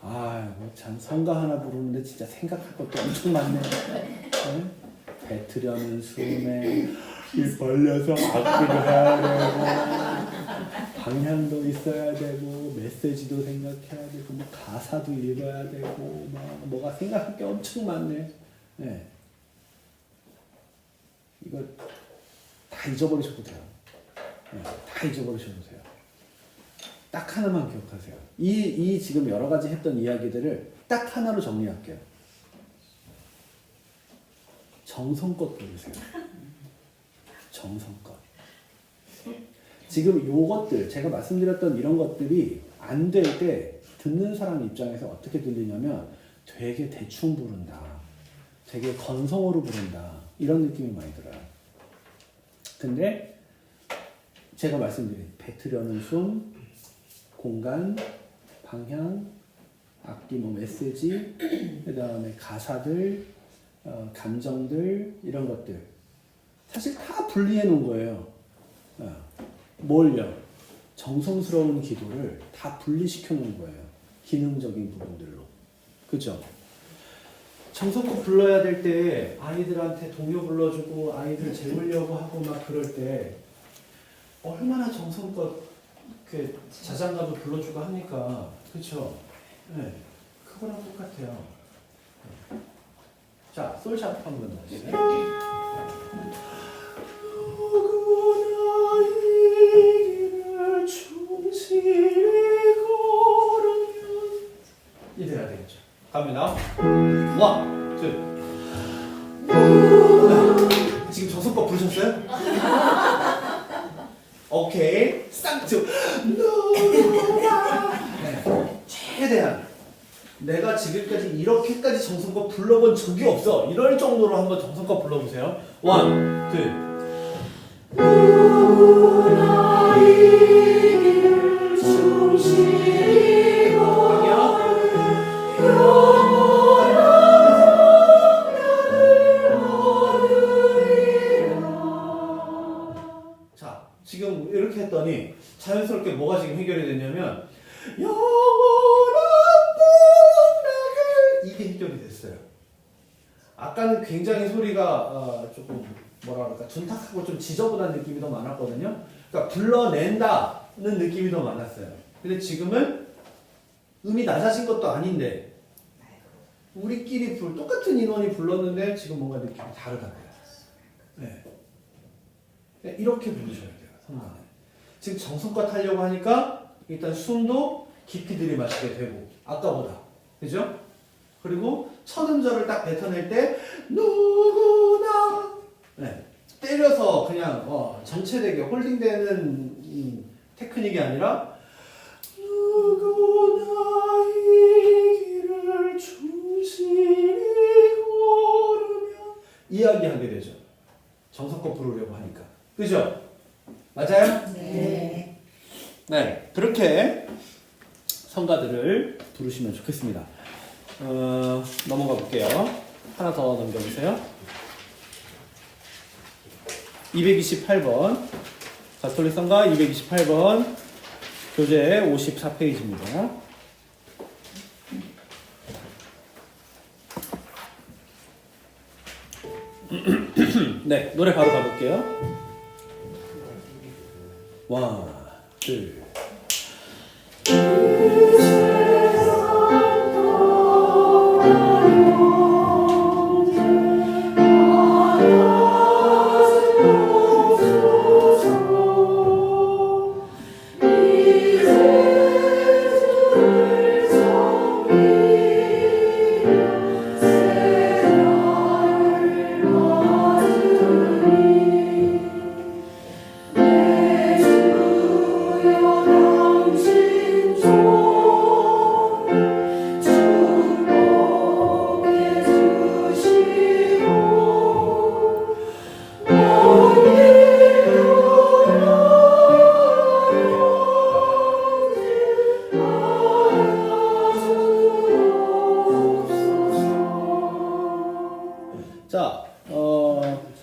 아, 참 성가 하나 부르는데 진짜 생각할 것도 엄청 많네요. 네? 뱉으려는 숨에 입 벌려서 악기를 해야 되고 방향도 있어야 되고 메시지도 생각해야 되고 뭐 가사도 읽어야 되고 뭐가 생각할 게 엄청 많네. 네. 이거 다 잊어버리셔도 돼요. 네, 다 잊어버리셔도 돼요. 딱 하나만 기억하세요. 이 지금 여러 가지 했던 이야기들을 딱 하나로 정리할게요. 정성껏 부르세요. 정성껏. 지금 요것들 제가 말씀드렸던 이런 것들이 안 될 때 듣는 사람 입장에서 어떻게 들리냐면 되게 대충 부른다. 되게 건성으로 부른다. 이런 느낌이 많이 들어요. 근데 제가 말씀드린 뱉으려는 숨, 공간, 방향, 악기 뭐 메시지, 그 다음에 가사들, 감정들 이런 것들 사실 다 분리해 놓은 거예요. 뭘요? 정성스러운 기도를 다 분리시켜 놓은 거예요. 기능적인 부분들로. 그죠? 정성껏 불러야 될 때 아이들한테 동요 불러주고 아이들 재우려고 하고 막 그럴 때 얼마나 정성껏 그 자장가도 불러주고 합니까? 그쵸? 네. 그거랑 똑같아요. 자, 솔샵 한번 더 해주세요. 누구나 이 길을 충실히 걸으면 이래야 되겠죠. 갑니다. 원, 투. 지금 정성껏 부르셨어요? 오케이. 쌍투. 네. 최대한 내가 지금까지 이렇게까지 정성껏 불러본 적이 없어. 이럴 정도로 한번 정성껏 불러보세요. 원, 투. 누구나 이 길을 충실히 걸으면 영원한 나를 얻으리라. 자, 지금 이렇게 했더니 자연스럽게 뭐가 지금 해결이 됐냐면 영원한 복락을 이게 해결이 됐어요. 아까는 굉장히 소리가 조금 뭐라 그럴까 둔탁하고 좀 지저분한 느낌이 더 많았거든요. 그러니까 불러낸다는 느낌이 더 많았어요. 근데 지금은 음이 낮아진 것도 아닌데 우리끼리 똑같은 인원이 불렀는데 지금 뭔가 느낌이 다르다고요. 네. 이렇게 부르셔야 돼요. 성가는. 지금 정성껏 하려고 하니까 일단 숨도 깊이 들이마시게 되고 아까보다. 그죠? 그리고 첫 음절을 딱 뱉어낼 때 누구나 네. 때려서 그냥 정체되게 홀딩되는 테크닉이 아니라 누구나 이 길을 충실히 걸으면 이야기하게 되죠. 정성껏 부르려고 하니까. 그죠? 맞아요? 네. 네. 그렇게 성가들을 부르시면 좋겠습니다. 넘어가 볼게요. 하나 더 넘겨보세요. 228번 가톨릭 성가 228번 교재 54페이지입니다. 네, 노래 바로 가볼게요. 원, 둘.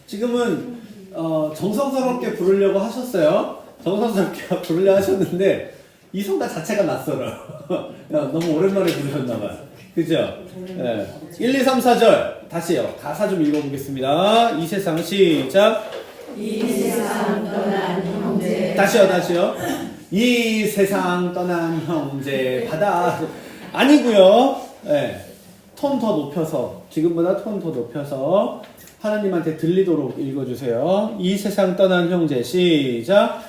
지금은 정성스럽게 부르려고 하셨어요. 정성스럽게 부르려고 하셨는데 이 성가 자체가 낯설어요. 너무 오랜만에 부르셨나봐요. 그죠? 네. 1, 2, 3, 4절 다시요. 가사 좀 읽어보겠습니다. 이 세상 시작. 이 세상 떠난 형제 다시요. 이 세상 떠난 형제 바다 아니고요. 네. 톤 더 높여서 지금보다 톤 더 높여서 하나님한테 들리도록 읽어주세요. 이 세상 떠난 형제 시작.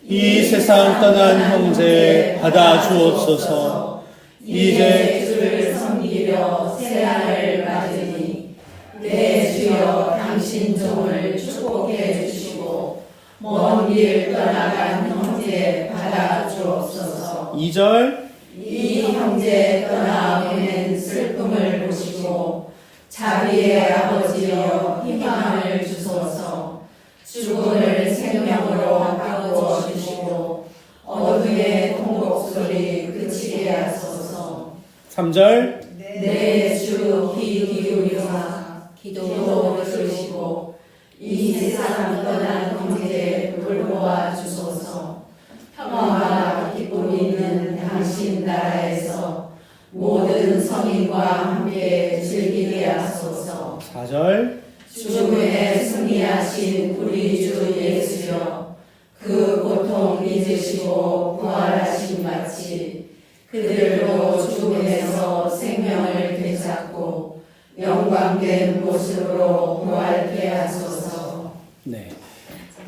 이 세상 떠난 형제 받아 주옵소서. 이제 주를 섬기려 새날을 맞으니 내 주여 당신 종을 축복해 주시고 먼 길 떠나간 형제 받아 주옵소서. 2절 이 형제 떠나 보낸 슬픔을 보시고 자비의 아버지여 희망을 주소서. 죽음을 생명으로 바꾸어 주시고 어둠의 통곡 소리 그치게 하소서. 3절 내 주 귀 기울여서 기도 들으시고 이 세상 떠난 형제 돌보아 주소서. 평화와 기쁨 있는 당신 나라에서 모든 성인과 함께 즐기게 하소서. 4절 죽음에 승리하신 우리 주 예수여 그 고통 잊으시고 부활하신 같이 그들도 죽음에서 생명을 되찾고 영광된 모습으로 부활케 하소서. 네.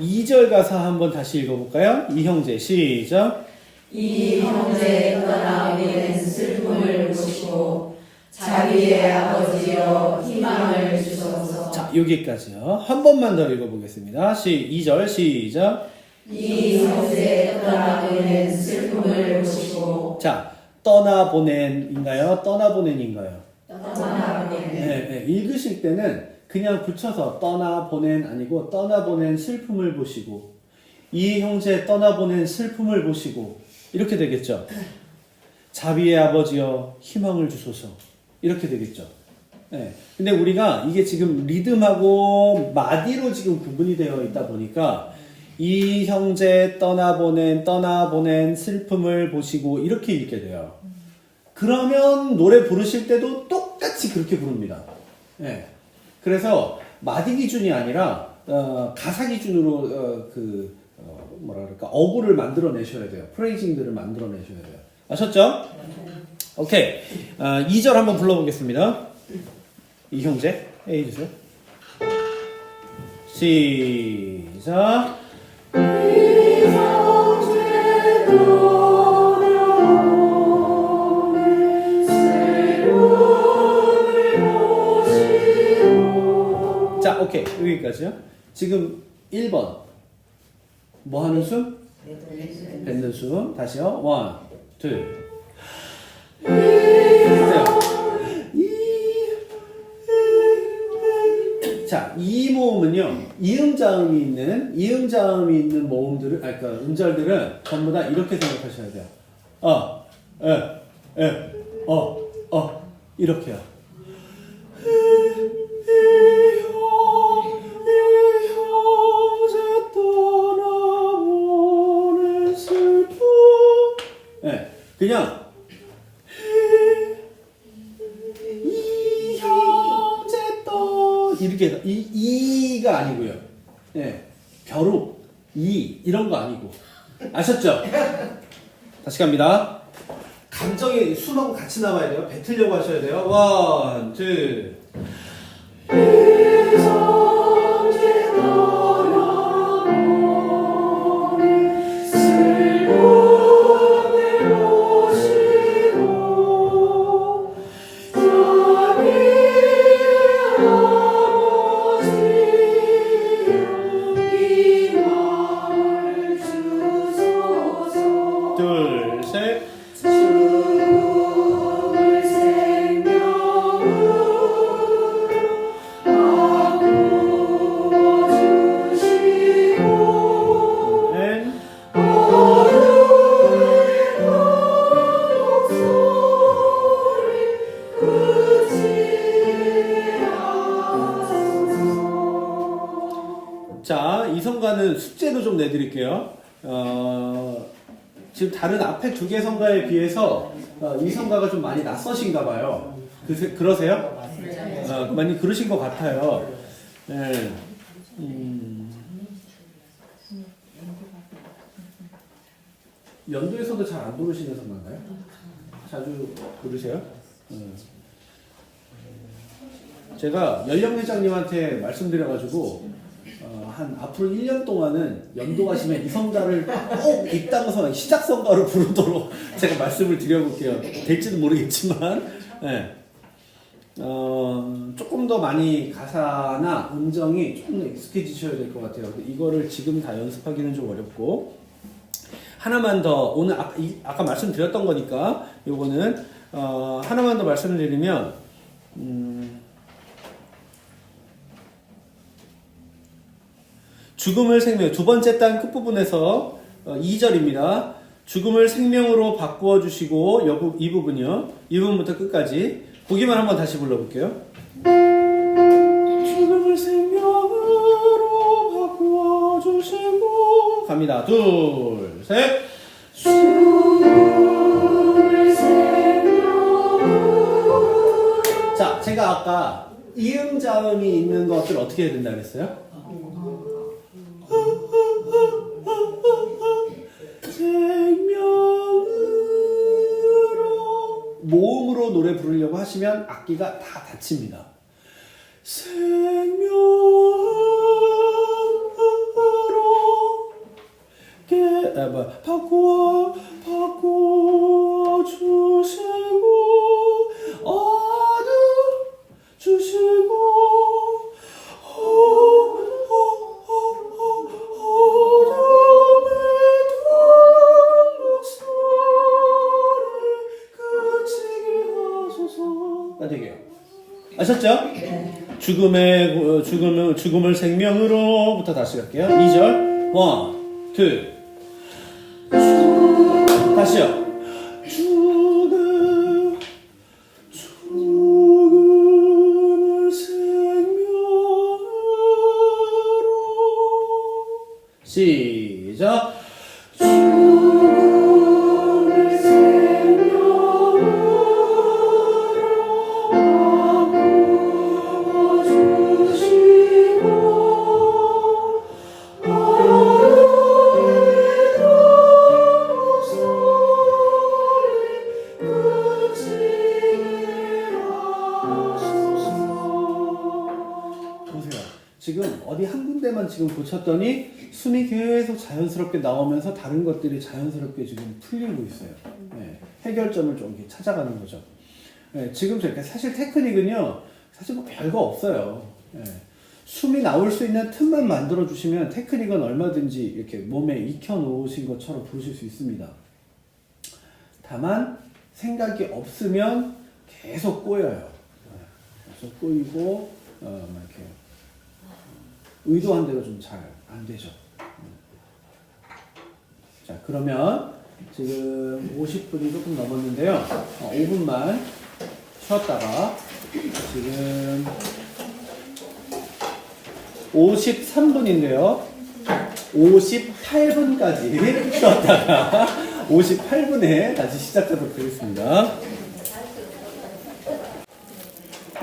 2절 가사 한번 다시 읽어볼까요? 이 형제 시작. 이 형제 떠나 보낸 슬픔을 보시고 자비의 아버지여 희망을 주소서. 자, 여기까지요. 한 번만 더 읽어보겠습니다. 2절 시작. 이 형제 떠나 보낸 슬픔을 보시고 자, 떠나보낸인가요? 떠나보낸인가요? 떠나 보낸 네, 읽으실 때는 그냥 붙여서 떠나보낸 아니고 떠나보낸 슬픔을 보시고 이 형제 떠나보낸 슬픔을 보시고 이렇게 되겠죠. 자비의 아버지여 희망을 주소서 이렇게 되겠죠. 네. 근데 우리가 이게 지금 리듬하고 마디로 지금 구분이 되어 있다 보니까 이 형제 떠나보낸 슬픔을 보시고 이렇게 읽게 돼요. 그러면 노래 부르실 때도 똑같이 그렇게 부릅니다. 네. 그래서 마디 기준이 아니라 가사 기준으로 뭐라 그럴까 어구를 만들어내셔야 돼요. 프레이징들을 만들어내셔야 돼요. 아셨죠? 오케이. 2절 한번 불러보겠습니다. 이 형제 해주세요. 시작. 이 형제 떠나보낸 슬픔을 보시고. 자, 오케이. 여기까지요. 지금 1번 뭐 하는 숨? 뱉는 숨. 다시요. 1, 2. 자, 이 모음은요, 이음자음이 있는 모음들을, 그러니까 음절들은 전부 다 이렇게 생각하셔야 돼요. 이렇게요. 그냥 이 형제 떠 이렇게 이가 아니고요. 예, 벼룩 이 이런 거 아니고 아셨죠? 다시 갑니다. 감정이 숨하고 같이 나와야 돼요. 뱉으려고 하셔야 돼요. 1, 2. 죽음을 생명으로 자, 이 성가는 숙제도 좀 내드릴게요. 지금 다른 앞에 두 개 성가에 비해서 이 성가가 좀 많이 낯서신가 봐요. 그러세요? 많이 그러신 것 같아요. 네. 연도에서도 잘 안 부르시는 성가인가요? 자주 부르세요? 제가 연령회장님한테 말씀드려가지고 한 앞으로 1년 동안은 연도하시면 이 성가를 꼭 입당선 시작 성가로 부르도록 제가 말씀을 드려볼게요. 될지는 모르겠지만 네. 조금 더 많이 가사나 음정이 조금 더 익숙해지셔야 될 것 같아요. 이거를 지금 다 연습하기는 좀 어렵고 하나만 더 오늘 아까 말씀드렸던 거니까 요거는 하나만 더 말씀을 드리면 죽음을 생명 두 번째 단 끝부분에서 2절입니다. 죽음을 생명으로 바꾸어 주시고 이 부분이요. 이 부분부터 끝까지 보기만 한번 다시 불러볼게요. 죽음을 생명으로 바꾸어 주시고 갑니다. 둘, 셋. 죽음을 생명으로. 자, 제가 아까 이음 자음이 있는 것들 어떻게 해야 된다 그랬어요? 생명으로 모음으로 노래 부르려고 하시면 악기가 다 다칩니다. 생명으로 바꾸어 주시고 얻어 주시고 되게요. 아셨죠? 네. 죽음을 생명으로부터 다시 갈게요. 2절. 1, 2. 다시요. 죽음을 생명으로. 시작. 지금 어디 한 군데만 지금 고쳤더니 숨이 계속 자연스럽게 나오면서 다른 것들이 자연스럽게 지금 풀리고 있어요. 네, 해결점을 좀 이렇게 찾아가는 거죠. 네, 지금 저렇게 사실 테크닉은요, 사실 뭐 별거 없어요. 네, 숨이 나올 수 있는 틈만 만들어 주시면 테크닉은 얼마든지 이렇게 몸에 익혀 놓으신 것처럼 부르실 수 있습니다. 다만 생각이 없으면 계속 꼬여요. 계속 꼬이고 이렇게 의도한 대로 좀 잘 안 되죠. 자, 그러면 지금 50분이 조금 넘었는데요. 5분만 쉬었다가 지금 53분인데요. 58분까지 쉬었다가 58분에 다시 시작하도록 하겠습니다.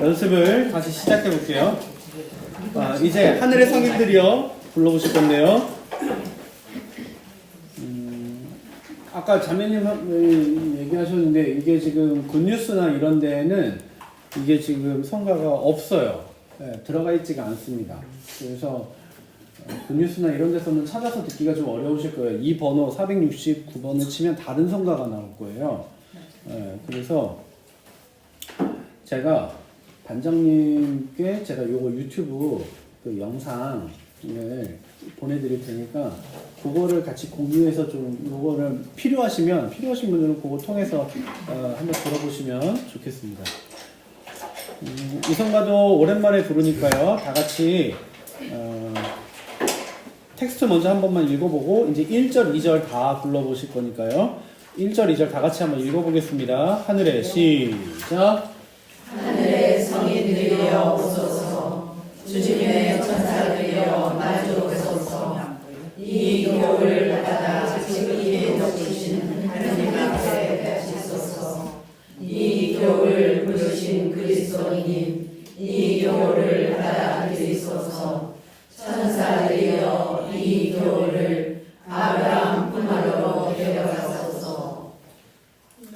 연습을 다시 시작해 볼게요. 이제 하늘의 성인들이요 불러보실 건데요. 아까 자매님 얘기하셨는데 이게 지금 굿뉴스나 이런 데에는 이게 지금 성가가 없어요. 네, 들어가 있지가 않습니다. 그래서 굿뉴스나 이런 데서는 찾아서 듣기가 좀 어려우실 거예요. 이 번호 469번을 치면 다른 성가가 나올 거예요. 네, 그래서 제가 반장님께 제가 요거 유튜브 그 영상을 보내드릴 테니까 그거를 같이 공유해서 좀 요거를 필요하신 분들은 그거 통해서 한번 들어보시면 좋겠습니다. 이 성가도 오랜만에 부르니까요. 다 같이 텍스트 먼저 한 번만 읽어보고 이제 1절, 2절 다 불러보실 거니까요. 1절, 2절 다 같이 한번 읽어보겠습니다. 하늘에 시작. 하늘의 성인들이여 오소서. 주님의 천사들이여 마주 오소서.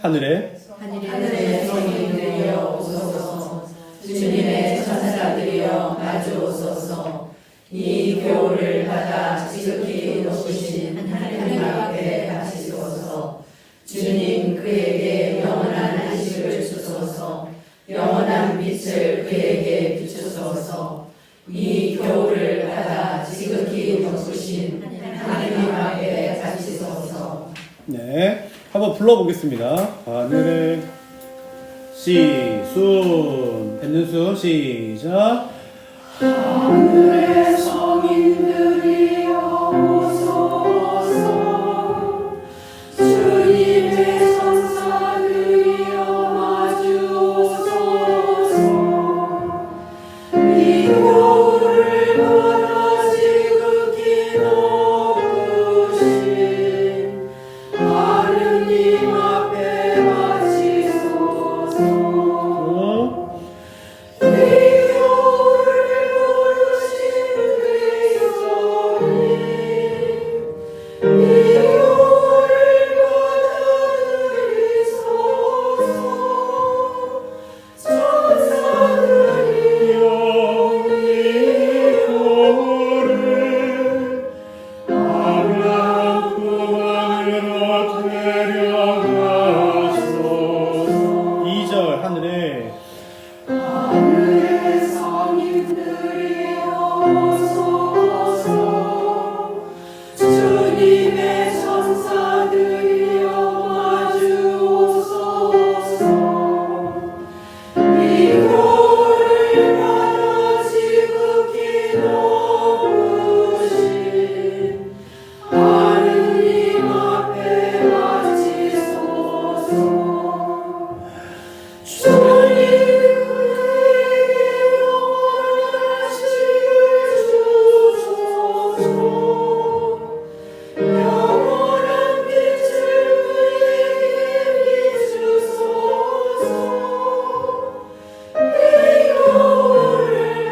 하늘에 하늘의 성인들이여 오소서. 주님의 천사들이여 마주 오소서. 이 교훈을 받아 지극히 높으신 하나님 앞에 바치소서. 주님 그에게 영원한 안식을 주소서. 영원한 빛을 그에게 비추소서. 이 교훈을 받아 지극히 높으신 하나님 앞에 바치소서. 네, 한번 불러보겠습니다. 하늘에 시순 뱉는 순 시작. 하늘의 성인들이여 오소서. 주님의 천사들이여 마주 오소서. 이 교훈을 받아 지극히 높으신 하느님 앞에 바치소서. 하늘의 성인들이여 오소서. 주님의 천사들이여 마주 오소서. 이 교훈을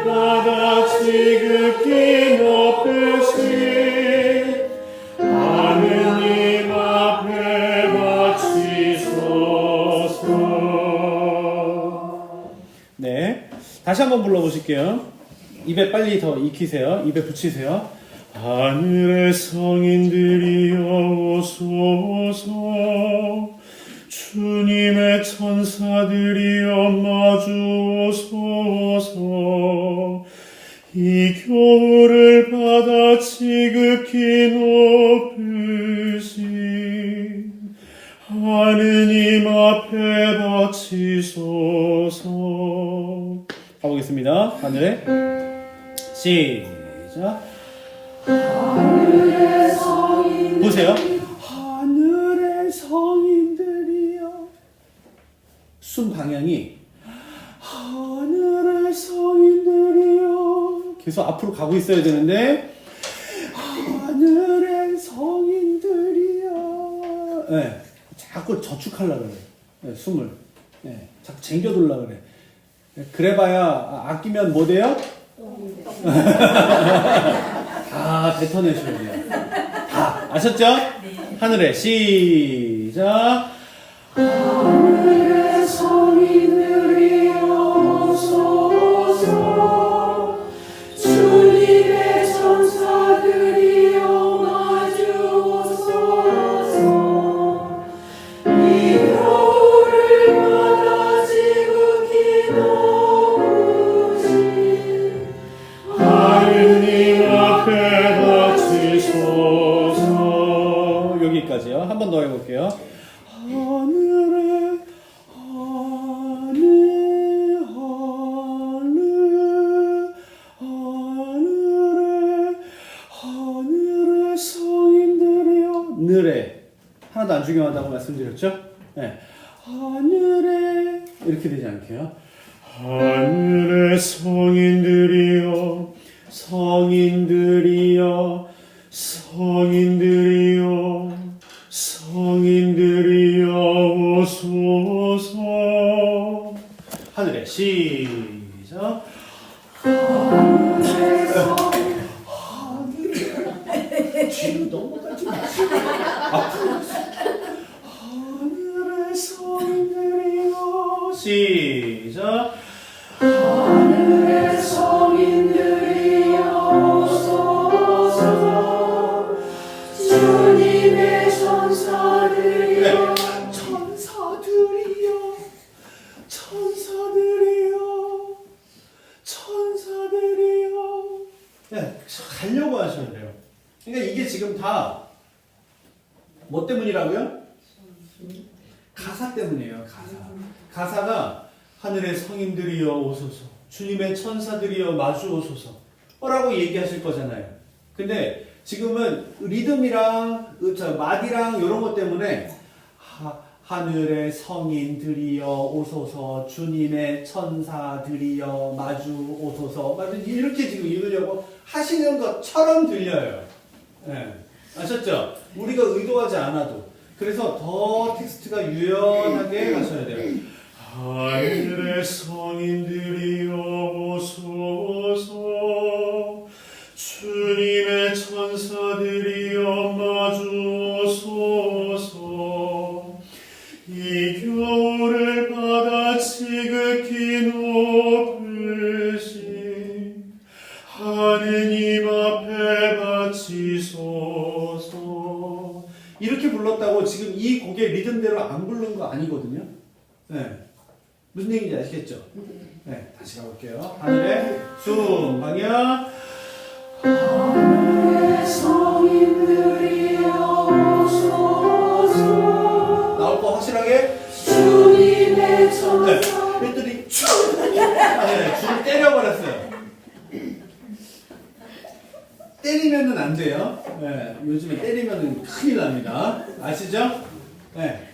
받아 지극히 높으신 하느님 앞에 바치소서. 네, 다시 한번 불러보실게요. 입에 빨리 더 익히세요. 입에 붙이세요. 하늘의 성인들이여 오소서. 주님의 천사들이여 마주 오소서. 이 교훈을 받아 지극히 높으신 하느님 앞에 바치소서. 가보겠습니다. 하늘에 시작. 하늘의 성인 보세요. 하늘의 성인들이여. 숨 방향이 하늘의 성인들이여. 계속 앞으로 가고 있어야 되는데 하늘의 성인들이여. 네. 자꾸 저축하려고 그래. 네, 숨을. 네, 자꾸 쟁겨두려고 그래. 네, 그래봐야 아끼면 뭐 돼요? 다 뱉어내셔야 돼요. 다. 아셨죠? 하늘에 시작. 하늘의 성인들이여 오소서. 주님의 천사들이여 마주 오소서. 이 교훈을 받아 지극히 높으신 하느님 앞에 바치소서. 여기까지요. 한 번 더 해볼게요. 하늘에 하늘에 성인들이여. 늘에 하나도 안 중요하다고 말씀드렸죠? 네. 하늘에 이렇게 되지 않게요. 하늘의 성인들이여 성인들이여 성인들이여 성인들이여 오소서. 하늘에 시작. 뒤로 넘어가지 마시고 앞으로. 하늘의 성인들이여 네, 가려고 하셔야 돼요. 그러니까 이게 지금 다 뭐 때문이라고요? 가사 때문이에요. 가사가 하늘의 성인들이여 오소서, 주님의 천사들이여 마주오소서 라고 얘기하실 거잖아요. 근데 지금은 리듬이랑 마디랑 이런 것 때문에 하늘의 성인들이여 오소서, 주님의 천사들이여 마주오소서 이렇게 지금 읽으려고 하시는 것처럼 들려요. 네. 아셨죠? 우리가 의도하지 않아도. 그래서 더 텍스트가 유연하게 가셔야 돼요. 하늘의 성인들이여 오소서, 주님의 천사들이여 마주오소서, 이 겨울을 바다 지극히 높으신 하느님 앞에 바치소서. 이렇게 불렀다고 지금 이 곡의 리듬대로 안 부른 거 아니거든요. 네. 무슨 얘기인지 아시겠죠? 네, 다시 가볼게요. 하늘의 숨 방향. 하늘의 성인들이여 오소서, 나올 거 확실하게. 주님의 천사. 네. 했더니 줄을 때려버렸어요. 때리면은 안 돼요. 네, 요즘에 때리면은 큰일 납니다. 아시죠? 네.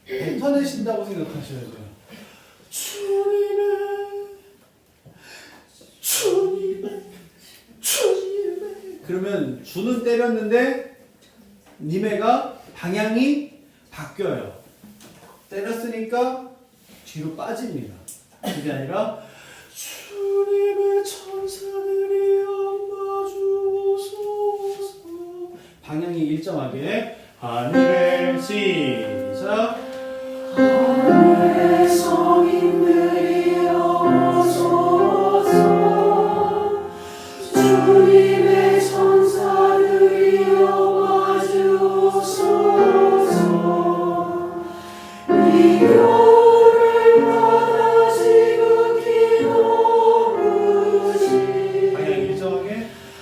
뱉어내신다고 생각하셔야 돼요. 주님의 그러면 주는 때렸는데 님의가 방향이 바뀌어요. 때렸으니까 뒤로 빠집니다. 그게 아니라 주님의 천사들이여 마주오소서. 방향이 일정하게. 하늘의 시작. 하늘의 성인들이여 오소서, 주님의 천사들이여 마주오소서, 이 겨울을 바다 지극히 높으신 방향 일정하게.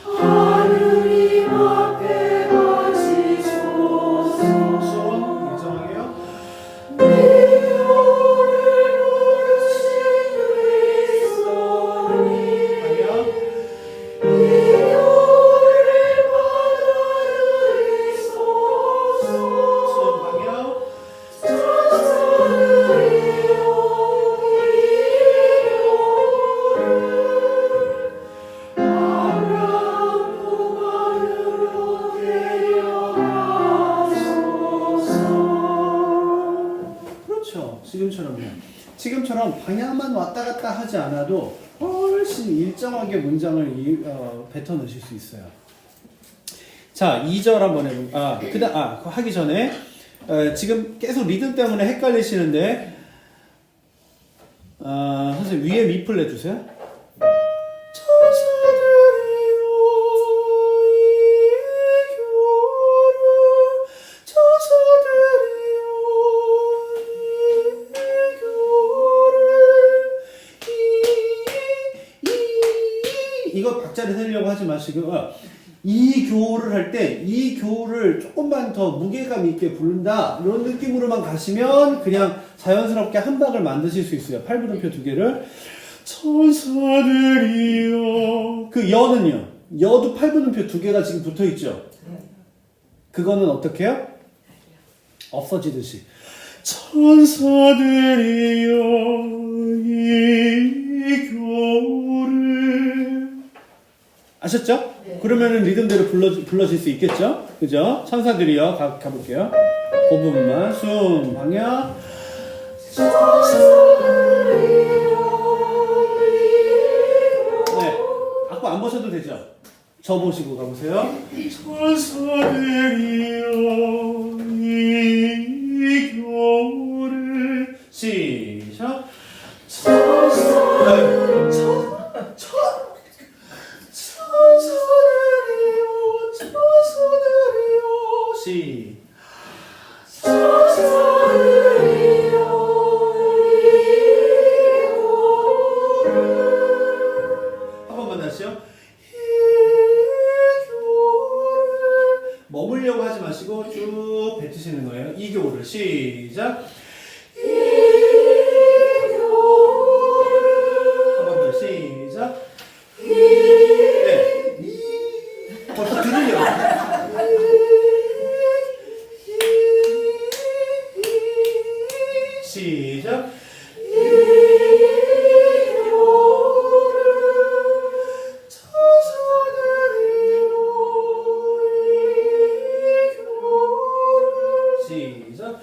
하느님 앞에 바치소서. 손 일정하게요. 지금처럼 방향만 왔다 갔다 하지 않아도 훨씬 일정하게 문장을 뱉어 넣으실 수 있어요. 자, 2절 한번 해볼게요. 그거 하기 전에 지금 계속 리듬 때문에 헷갈리시는데 선생님 위에 미플 내주세요. 이거 박자를 세려고 하지 마시고 이 교를 할 때 이 교를 조금만 더 무게감 있게 부른다 이런 느낌으로만 가시면 그냥 자연스럽게 한 박을 만드실 수 있어요. 팔부름표 두 개를. 천사들이여. 그 여는요. 여도 팔부름표 두 개가 지금 붙어 있죠. 그거는 어떻게 해요? 없어지듯이. 천사들이여 이 교를. 아셨죠? 네. 그러면은 리듬대로 불러질 수 있겠죠? 그죠? 천사들이요. 가볼게요. 그 부분만. 숨, 방향. 네. 악보 안 보셔도 되죠? 저 보시고 가보세요. 천사들이여 이 교를. 시작. 시. 한 번만 다시요. 하시고 쭉 뱉으시는 거예요. 이 교를 시작. 한 번 더 시작. 네. 벌써 들으려. 시작. 시작.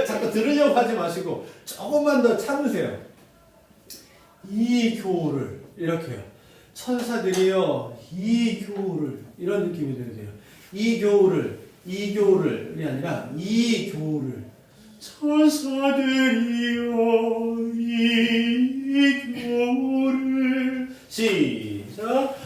자꾸 들으려고 하지 마시고 조금만 더 참으세요. 이 교를 이렇게요. 천사들이여 이 교를 이런 느낌이 들으세요. 이 교를이 아니라 이 교를 천사들이여 이 교를 시작.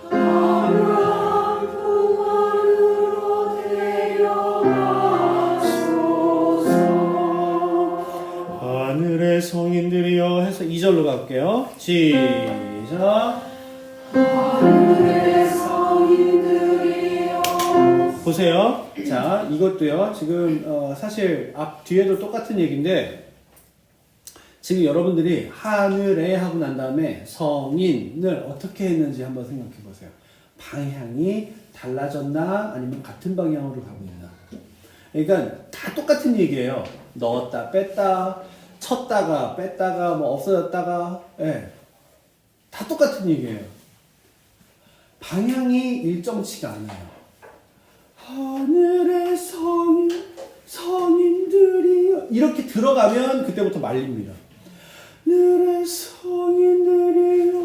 아브라함 풍원으로 데려가소서. 하늘의 성인들이여 해서 2절로 갈게요. 시작. 하늘의 성인들이여 보세요. 자, 이것도요. 지금 사실 앞 뒤에도 똑같은 얘기인데 지금 여러분들이 하늘에 하고 난 다음에 성인을 어떻게 했는지 한번 생각해 보세요. 방향이 달라졌나 아니면 같은 방향으로 가고 있나. 그러니까 다 똑같은 얘기예요. 넣었다 뺐다 쳤다가 뺐다가 뭐 없어졌다가 예. 다 똑같은 얘기예요. 방향이 일정치가 않아요. 하늘의 성인들이 이렇게 들어가면 그때부터 말립니다. 하늘의 성인들이여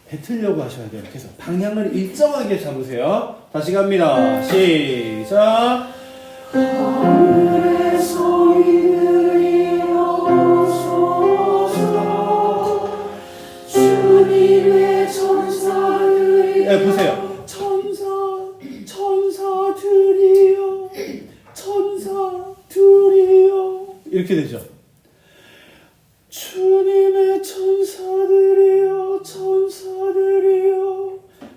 뱉으려고 하셔야 돼요. 그래서 방향을 일정하게 잡으세요. 다시 갑니다. 시작. 하늘의 성인들이여 오소서. 주님의 천사들이여 네, 보세요. 천사들이여 이렇게 되죠. 주님의 천사들이여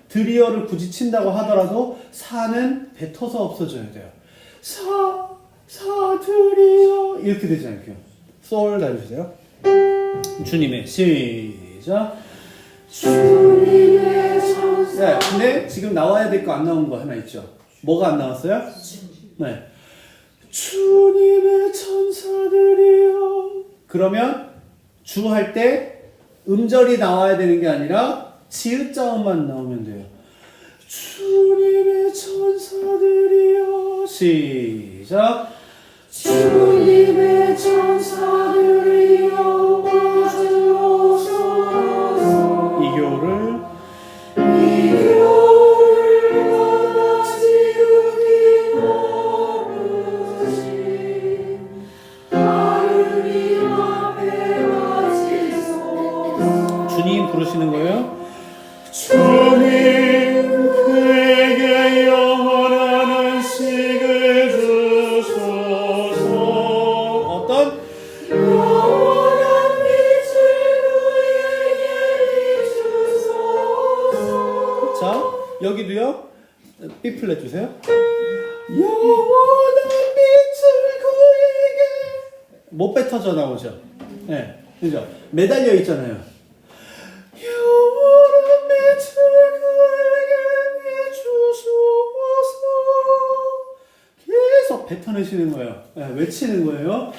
들이여를 굳이 친다고 하더라도 사는 뱉어서 없어져야 돼요. 사들이여 이렇게 되지 않게요. 솔 달려주세요. 주님의 시작. 주님의 천사. 네, 근데 지금 나와야 될 거 안 나온 거 하나 있죠. 뭐가 안 나왔어요? 네. 주님의 천사들이여. 그러면 주 할 때 음절이 나와야 되는 게 아니라 지읒자음만 나오면 돼요. 주님의 천사들이여. 시작. 주님의 천사들이여 와주옵소서. 이 교를 이 교를 받아 지극히 높으신 하느님 앞에 바치소서. 주님 부르시는 거예요. 주님 그에게 영원한 안식을 주소서. 어떤? 영원한 빛을 그에게 비추소서. 자, 여기도요. B 플랫 주세요. 영원한 빛을 그에게 못 뱉어져 나오죠. 네, 그죠? 매달려 있잖아요. 영원한 빛을 그에게 비추소서. 계속 뱉어내시는 거예요. 네, 외치는 거예요.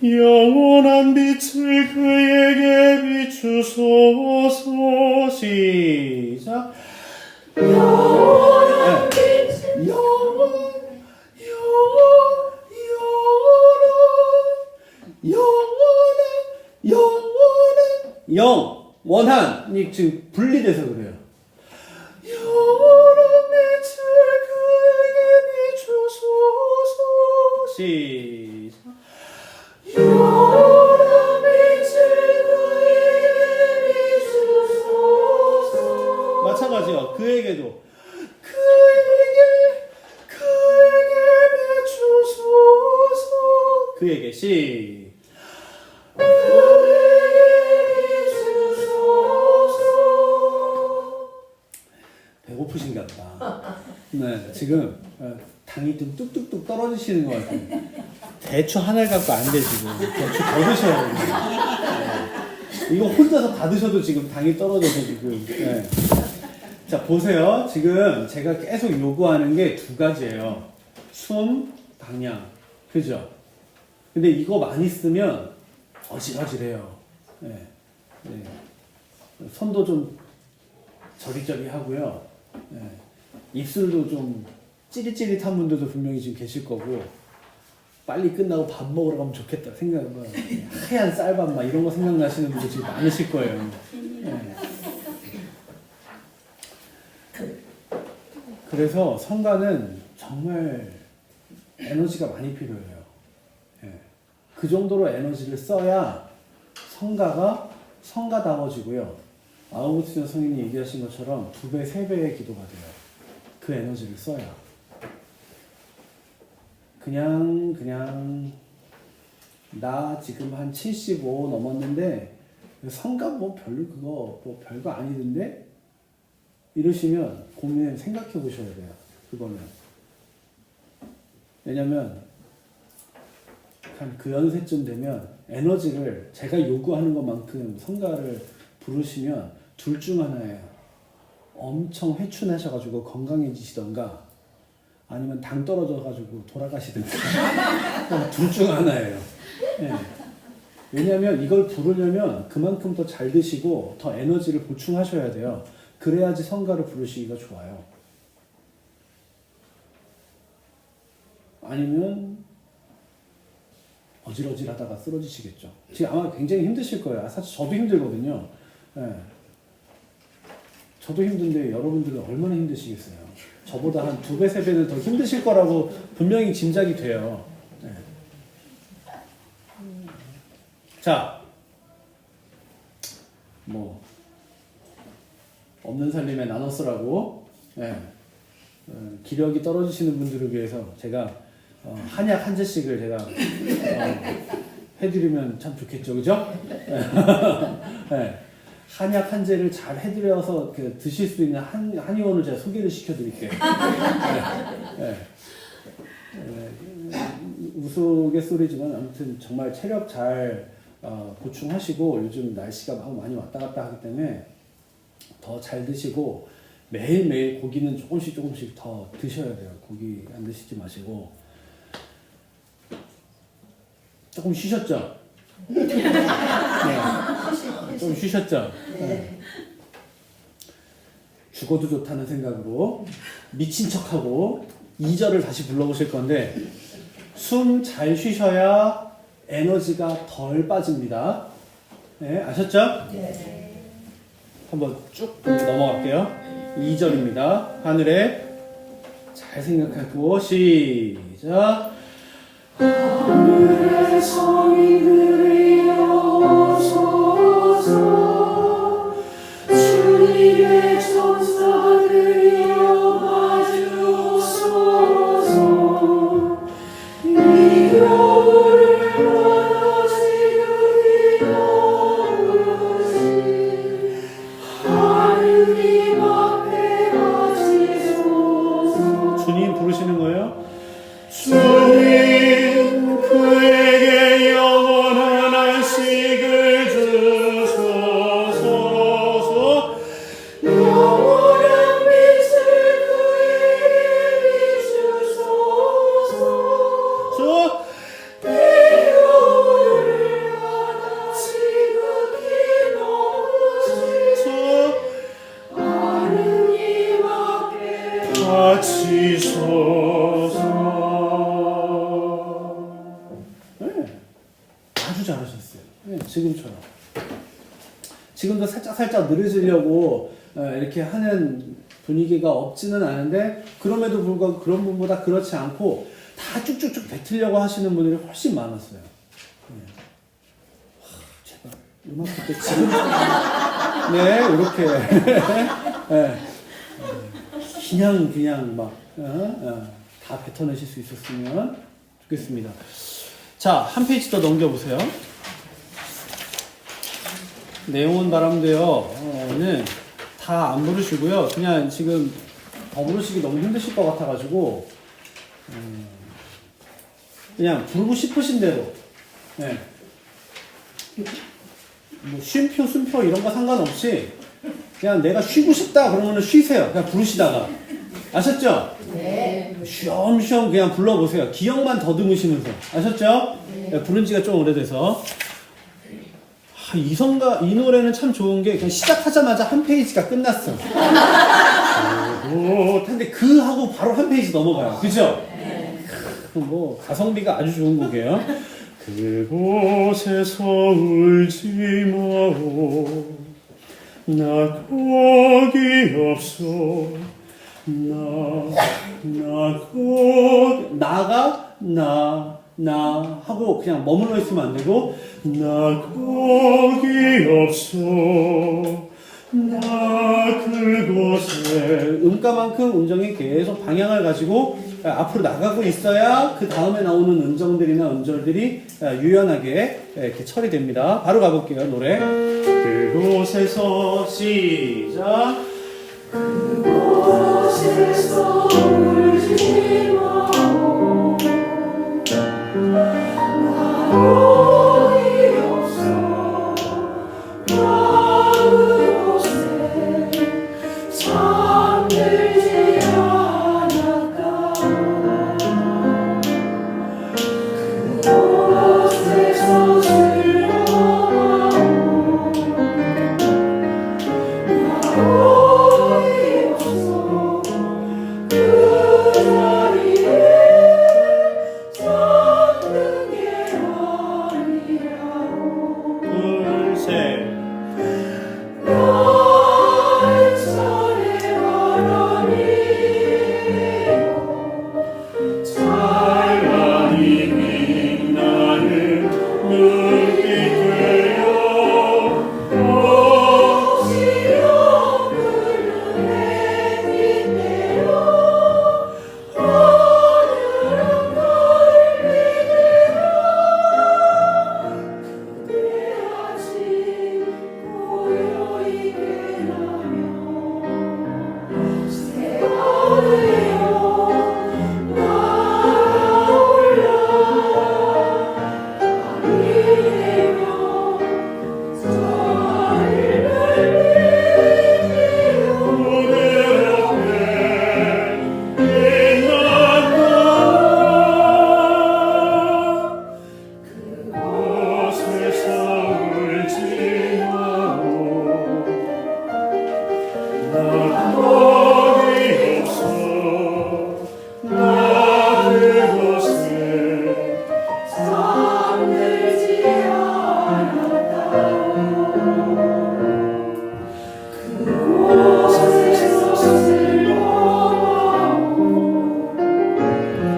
영원한 빛을 그에게 비추소서. 시작. 영원한 네. 빛을 원한이 지금 분리돼서 그래요. 영원한 빛을 그에게 비추소서. 시작. 영원한 빛을 그에게 비추소서. 마찬가지요. 그에게도 그에게 그에게 시 배고프신가 보다. 네, 지금 당이 좀 뚝뚝뚝 떨어지시는 것 같아요. 대추 하나를 갖고 안 돼, 지금. 대추 더 드셔야 돼요. 이거 혼자서 다 드셔도 지금 당이 떨어져서 지금. 네. 자, 보세요. 지금 제가 계속 요구하는 게 두 가지예요. 숨, 방향. 그죠? 근데 이거 많이 쓰면 어지러지래요. 네. 네. 손도 좀 저리저리 하고요. 네. 입술도 좀 찌릿찌릿한 분들도 분명히 지금 계실 거고, 빨리 끝나고 밥 먹으러 가면 좋겠다 생각, 뭐 하얀 쌀밥 막 이런 거 생각나시는 분들 지금 많으실 거예요. 네. 그래서 성가는 정말 에너지가 많이 필요해요. 네. 그 정도로 에너지를 써야 성가가 성가다워지고요. 아우구스티노 성인이 얘기하신 것처럼 2배, 3배의 기도가 돼요. 그 에너지를 써야. 그냥 나 지금 한 75 넘었는데 성가 뭐 별로 그거 뭐 별거 아니던데 이러시면 고민 생각해 보셔야 돼요. 그거는. 왜냐면 한 그 연세쯤 되면 에너지를 제가 요구하는 것만큼 성가를 부르시면 둘 중 하나예요. 엄청 회춘하셔가지고 건강해지시던가 아니면 당 떨어져가지고 돌아가시던가 둘 중 하나예요. 네. 왜냐하면 이걸 부르려면 그만큼 더 잘 드시고 더 에너지를 보충하셔야 돼요. 그래야지 성가를 부르시기가 좋아요. 아니면 어질어질하다가 쓰러지시겠죠. 지금 아마 굉장히 힘드실 거예요. 사실 저도 힘들거든요. 네. 저도 힘든데 여러분들은 얼마나 힘드시겠어요. 저보다 한 2배, 3배는 더 힘드실 거라고 분명히 짐작이 돼요. 네. 자, 뭐 없는 살림에 나눠 쓰라고 네. 기력이 떨어지시는 분들을 위해서 제가 한약 한 잔씩을 제가 해드리면 참 좋겠죠, 그죠? 네. 한약 한 잔을 잘 해드려서 드실 수 있는 한의원을 제가 소개를 시켜드릴게요. 네. 우스갯소리지만 아무튼 정말 체력 잘 보충하시고 요즘 날씨가 너무 많이 왔다 갔다 하기 때문에 더 잘 드시고 매일매일 고기는 조금씩 더 드셔야 돼요. 고기 안 드시지 마시고. 조금 쉬셨죠? 네. 좀 쉬셨죠? 네. 죽어도 좋다는 생각으로 미친 척하고 2절을 다시 불러보실 건데 숨 잘 쉬셔야 에너지가 덜 빠집니다. 네, 아셨죠? 네. 한번 쭉 넘어갈게요. 2절입니다. 하늘에 잘 생각하고 시작. 하늘의 성인들이여 오소서 주님의 천사들이여 마주오소서 이 겨울을 받아 지금 이루어진 하느님 앞에 가시소서. 주님 부르시는 거예요? 주님 그에게 영원한 안식을 주소서. 영원한 빛을 그에게 비추소서. 이 겨울을 받아 지극히 높으신 하느님 앞에 바치소서. 아주 잘하셨어요. 네, 지금처럼. 지금도 살짝 늘어지려고 이렇게 하는 분위기가 없지는 않은데 그럼에도 불구하고 그런 분보다 그렇지 않고 다 쭉쭉쭉 뱉으려고 하시는 분들이 훨씬 많았어요. 네. 제발 음악 때 지금 네 이렇게 네. 그냥 막 다 뱉어내실 수 있었으면 좋겠습니다. 자, 한 페이지 더 넘겨보세요. 내용은 바람대요는 다 안 부르시고요. 그냥 지금 더 부르시기 너무 힘드실 것 같아가지고 그냥 부르고 싶으신 대로. 네. 뭐 쉼표, 숨표 이런 거 상관없이 그냥 내가 쉬고 싶다 그러면 쉬세요. 그냥 부르시다가. 아셨죠? 네. 쉬엄쉬엄 그냥 불러보세요. 기억만 더듬으시면서. 아셨죠? 네. 부른 지가 좀 오래돼서. 이 노래는 참 좋은 게 그냥 시작하자마자 한 페이지가 끝났어. 근데 그 하고 바로 한 페이지 넘어가요. 그죠? 뭐 가성비가 아주 좋은 곡이에요. 그곳에서 울지 마오. 나 거기 없어. 나 하고 그냥 머물러 있으면 안 되고 나 거기 없어. 나 그곳에 음가만큼 음정이 계속 방향을 가지고 앞으로 나가고 있어야 그 다음에 나오는 음정들이나 음절들이 유연하게 이렇게 처리됩니다. 바로 가볼게요. 노래. 그곳에서 시작. 그곳에서 울지 마오. 나 거기 없어. 나 그곳에 잠들지 않았다. 그곳에서 슬퍼하오. 나 거기 없어. 그 자리에 잠든 게 아니라오. 둘, 셋. 나의 차례 하나님이여 찬란히 빛나는 눈빛들여 없이요 푸른 햇빛대로 하늘은 널 믿으라. 그대 아직 고요히 깨나며 새하늘여 날아올라. 아니내며 자리를 내리며 무대 앞에 빛난다. 그곳에서 울지 마오. 나 거기 없어. 나 그곳에 잠들지 않았다오. 그곳에서 슬퍼하오. 나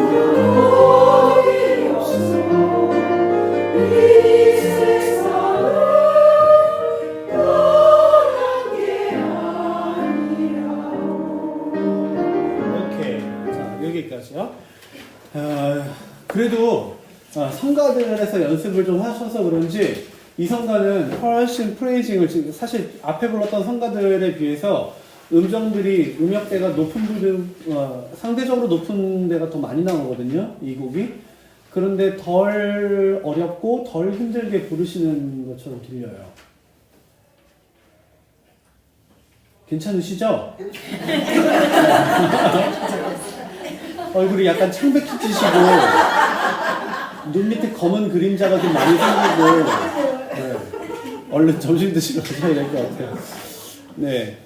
거기 없어. 이 세상을 떠난 게 아니라오. 오케이. 자, 여기까지요. 그래도 성가들에서 연습을 좀 하셔서 그런지 이 성가는 훨씬 프레이징을 지금 사실 앞에 불렀던 성가들에 비해서 음정들이 음역대가 높은 부분 상대적으로 높은 데가 더 많이 나오거든요. 이 곡이. 그런데 덜 어렵고 덜 힘들게 부르시는 것처럼 들려요. 괜찮으시죠? 얼굴이 약간 창백해지시고 눈 밑에 검은 그림자가 좀 많이 생기고 네. 얼른 점심 드시러 가셔야 될 것 같아요. 네,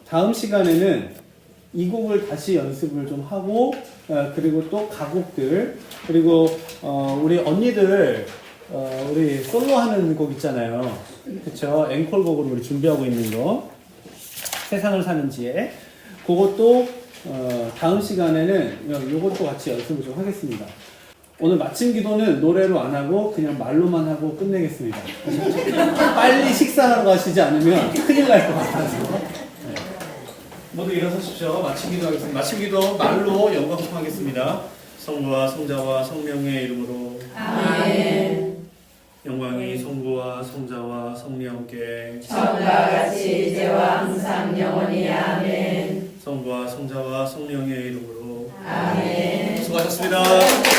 다음 시간에는 이 곡을 다시 연습을 좀 하고 그리고 또 가곡들 그리고 우리 언니들 우리 솔로 하는 곡 있잖아요. 그쵸? 앵콜곡으로 우리 준비하고 있는 거 세상을 사는 지혜 그것도 다음 시간에는 요것도 같이 연습을 좀 하겠습니다. 오늘 마침 기도는 노래로 안 하고 그냥 말로만 하고 끝내겠습니다. 빨리 식사하러 가시지 않으면 큰일 날 것 같아서 모두 일어서십시오. 마침 기도 하겠습니다. 마침 기도 말로 영광 하겠습니다. 성부와 성자와 성령의 이름으로 아멘. 영광이 성부와 성자와 성령께 처음과 같이 이제와 항상 영원히 아멘. 성부와 성자와 성령의 이름으로 아멘. 수고하셨습니다.